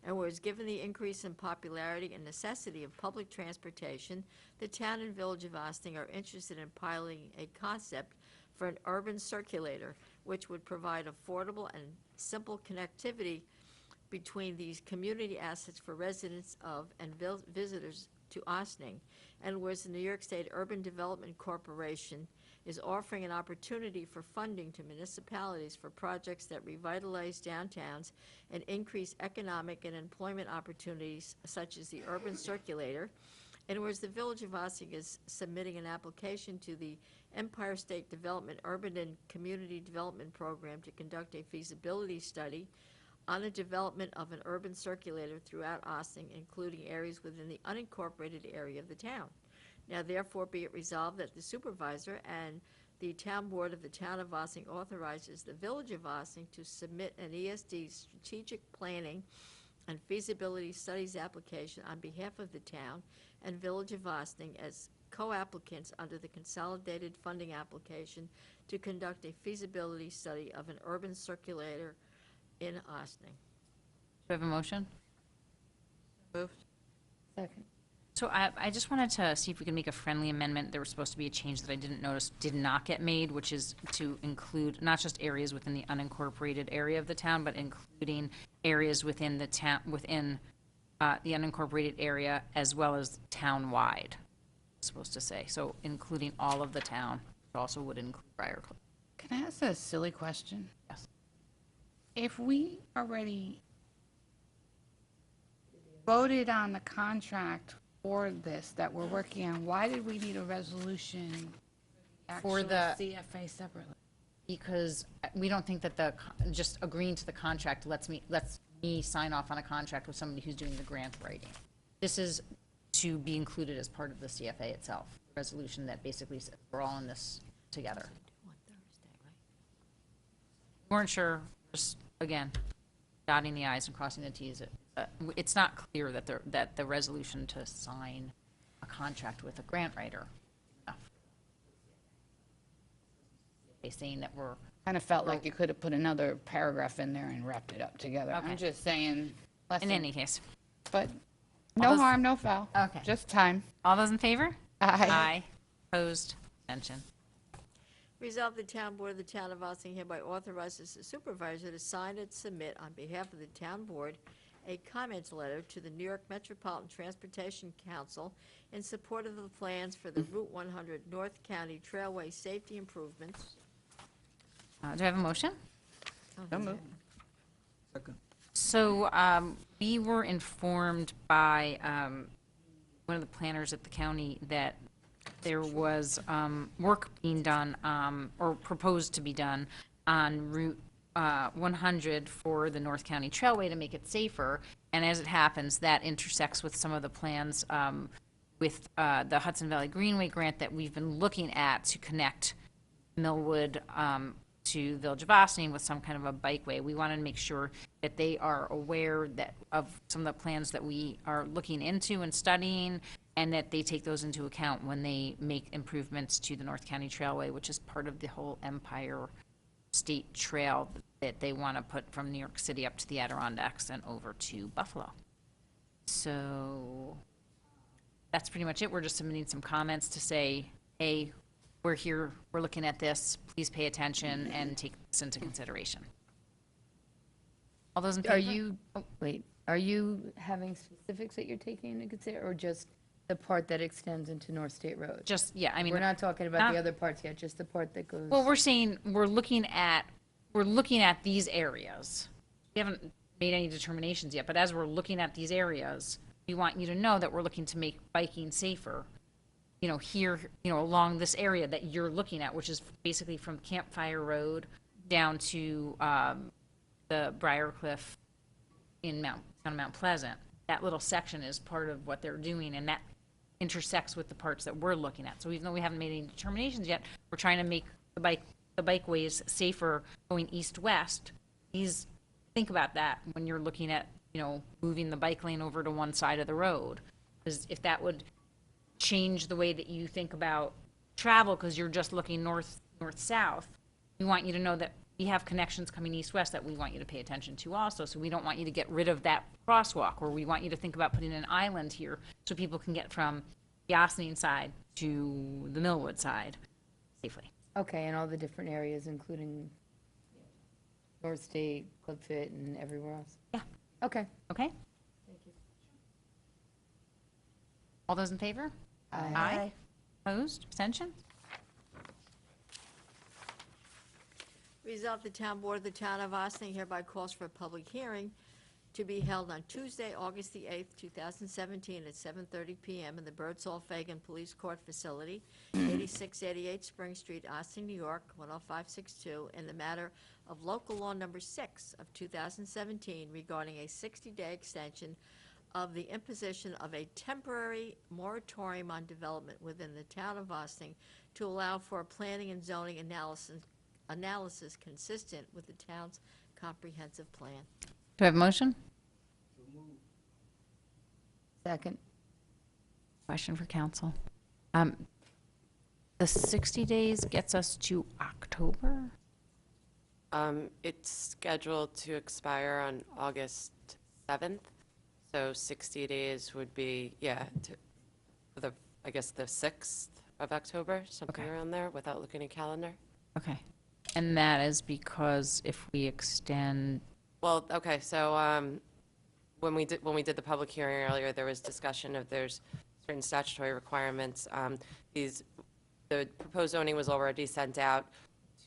and whereas given the increase in popularity and necessity of public transportation, the town and village of Ossining are interested in piloting a concept for an urban circulator, which would provide affordable and simple connectivity between these community assets for residents of and visitors to Ossining, and whereas the New York State Urban Development Corporation is offering an opportunity for funding to municipalities for projects that revitalize downtowns and increase economic and employment opportunities, such as the urban circulator. And whereas the Village of Ossining is submitting an application to the Empire State Development Urban and Community Development Program to conduct a feasibility study on the development of an urban circulator throughout Ossining, including areas within the unincorporated area of the town. Now therefore be it resolved that the supervisor and the town board of the town of Ossining authorizes the Village of Ossining to submit an ESD strategic planning and feasibility studies application on behalf of the town and Village of Ossining as co-applicants under the consolidated funding application to conduct a feasibility study of an urban circulator in Ossining. Do we have a motion? Moved. Second. So I just wanted to see if we could make a friendly amendment. There was supposed to be a change that I didn't notice did not get made, which is to include not just areas within the unincorporated area of the town, but including areas within the town, within the unincorporated area as well as town-wide, it's supposed to say. So including all of the town, it also would include Briarcliff. Can I ask a silly question? Yes. If we already voted on the contract for this that we're working on, why did we need a resolution For actual the- CFA separately? Because we don't think that just agreeing to the contract lets me sign off on a contract with somebody who's doing the grant writing. This is to be included as part of the CFA itself, resolution that basically says we're all in this together. Weren't sure, just, again, dotting the i's and crossing the t's. It's not clear that the resolution to sign a contract with a grant writer enough. They saying that we're, Kind of felt like you could have put another paragraph in there and wrapped it up together. Okay. I'm just saying, in any case. but All no those- harm, no foul. Okay. Just time. All those in favor? Aye. Opposed? Abstention. Resolved, the town board of the town of Ossining hereby authorizes the supervisor to sign and submit on behalf of the town board a comment letter to the New York Metropolitan Transportation Council in support of the plans for the Route 100 North County Trailway safety improvements. Do I have a motion? So moved. Second. So we were informed by one of the planners at the county that there was work being done, or proposed to be done, on Route 100 for the North County Trailway to make it safer. And as it happens, that intersects with some of the plans with the Hudson Valley Greenway grant that we've been looking at to connect Millwood to Village of Ossining with some kind of a bikeway. We wanted to make sure that they are aware that of some of the plans that we are looking into and studying, and that they take those into account when they make improvements to the North County Trailway, which is part of the whole Empire State Trail that they want to put from New York City up to the Adirondacks and over to Buffalo. So that's pretty much it. We're just submitting some comments to say, hey, we're here, we're looking at this, please pay attention and take this into consideration. All those in favor? Are you having specifics that you're taking into consider, or just the part that extends into North State Road? Just, yeah, I mean. We're not talking about the other parts yet, just the part that goes. Well, we're saying, we're looking at these areas. We haven't made any determinations yet, but as we're looking at these areas, we want you to know that we're looking to make biking safer, here, along this area that you're looking at, which is basically from Campfire Road down to the Briarcliff on Mount Pleasant. That little section is part of what they're doing, and that intersects with the parts that we're looking at. So even though we haven't made any determinations yet, we're trying to make the bikeways safer going east-west. Think about that when you're looking at, moving the bike lane over to one side of the road. Because if that would change the way that you think about travel, because you're just looking north-south, we want you to know that we have connections coming east-west that we want you to pay attention to also. So we don't want you to get rid of that crosswalk, or we want you to think about putting an island here so people can get from the Ossining side to the Millwood side safely. Okay, and all the different areas, including North State, Club Fit, and everywhere else? Yeah. Okay. Okay? All those in favor? Aye. Opposed? Abstention? Resolved, the town board of the town of Austining hereby calls for a public hearing to be held on Tuesday, August the 8th, 2017, at 7:30 PM in the Birdsall Fagan Police Court Facility, 8688 Spring Street, Austin, New York, 10562, in the matter of local law number 6 of 2017 regarding a 60-day extension of the imposition of a temporary moratorium on development within the town of Austining to allow for a planning and zoning analysis consistent with the town's comprehensive plan. Do I have a motion? Second. Question for council. The 60 days gets us to October? It's scheduled to expire on August 7th, so 60 days would be, I guess the 6th of October, something Okay. around there, without looking at calendar. Okay. And that is because if we extend, Well, okay, so when we did the public hearing earlier, there was discussion of there's certain statutory requirements. The proposed zoning was already sent out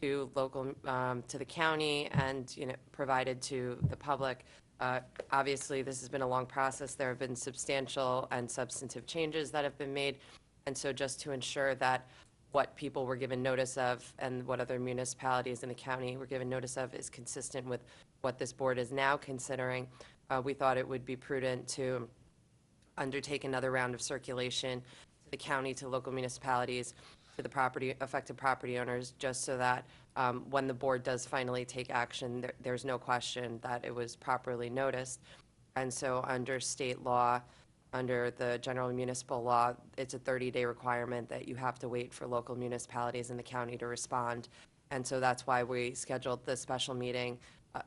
to local, to the county and, provided to the public. Obviously, this has been a long process. There have been substantial and substantive changes that have been made. And so just to ensure that what people were given notice of and what other municipalities in the county were given notice of is consistent with what this board is now considering, we thought it would be prudent to undertake another round of circulation to the county, to local municipalities, to the affected property owners, just so that when the board does finally take action, there's no question that it was properly noticed. And so under state law, under the general municipal law, it's a 30-day requirement that you have to wait for local municipalities in the county to respond. And so that's why we scheduled the special meeting,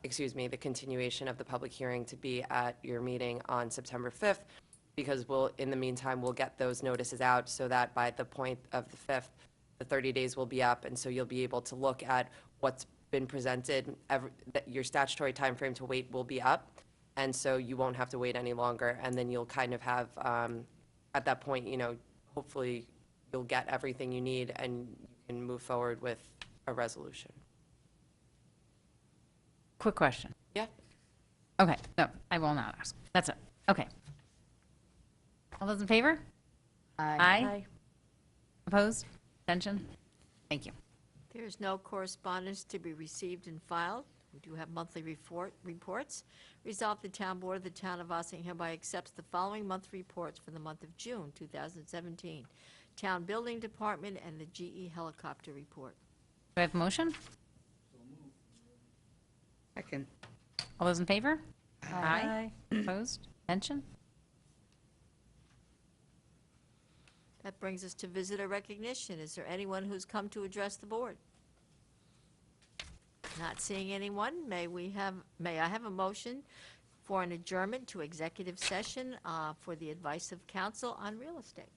the continuation of the public hearing to be at your meeting on September 5th, because in the meantime, we'll get those notices out so that by the point of the 5th, the 30 days will be up, and so you'll be able to look at what's been presented. Your statutory timeframe to wait will be up, and so you won't have to wait any longer, and then you'll kind of have, at that point, hopefully you'll get everything you need and you can move forward with a resolution. quick question. Yeah? Okay, no, I will not ask. That's it. Okay. All those in favor? Aye. Opposed? Abstention? Thank you. There is no correspondence to be received and filed. We do have monthly reports. Resolved, the town board of the town of Austining hereby accepts the following monthly reports for the month of June 2017. Town Building Department and the GE Helicopter Report. Do I have a motion? Second. All those in favor? Aye. Opposed? Abstention? That brings us to visitor recognition. Is there anyone who's come to address the board? Not seeing anyone. May I have a motion for an adjournment to executive session for the advice of counsel on real estate?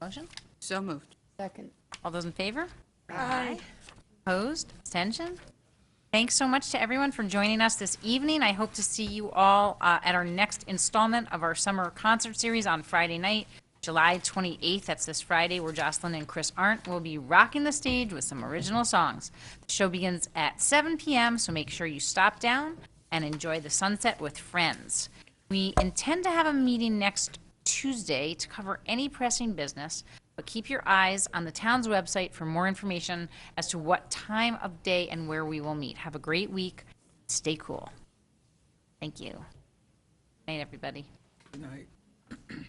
Motion? So moved. Second. All those in favor? Aye. Opposed? Abstention? Thanks so much to everyone for joining us this evening. I hope to see you all at our next installment of our summer concert series on Friday night, July 28th. That's this Friday, where Jocelyn and Chris Arndt will be rocking the stage with some original songs. The show begins at 7 p.m., so make sure you stop down and enjoy the sunset with friends. We intend to have a meeting next Tuesday to cover any pressing business, but keep your eyes on the town's website for more information as to what time of day and where we will meet. Have a great week. Stay cool. Thank you. Good night, everybody. Good night.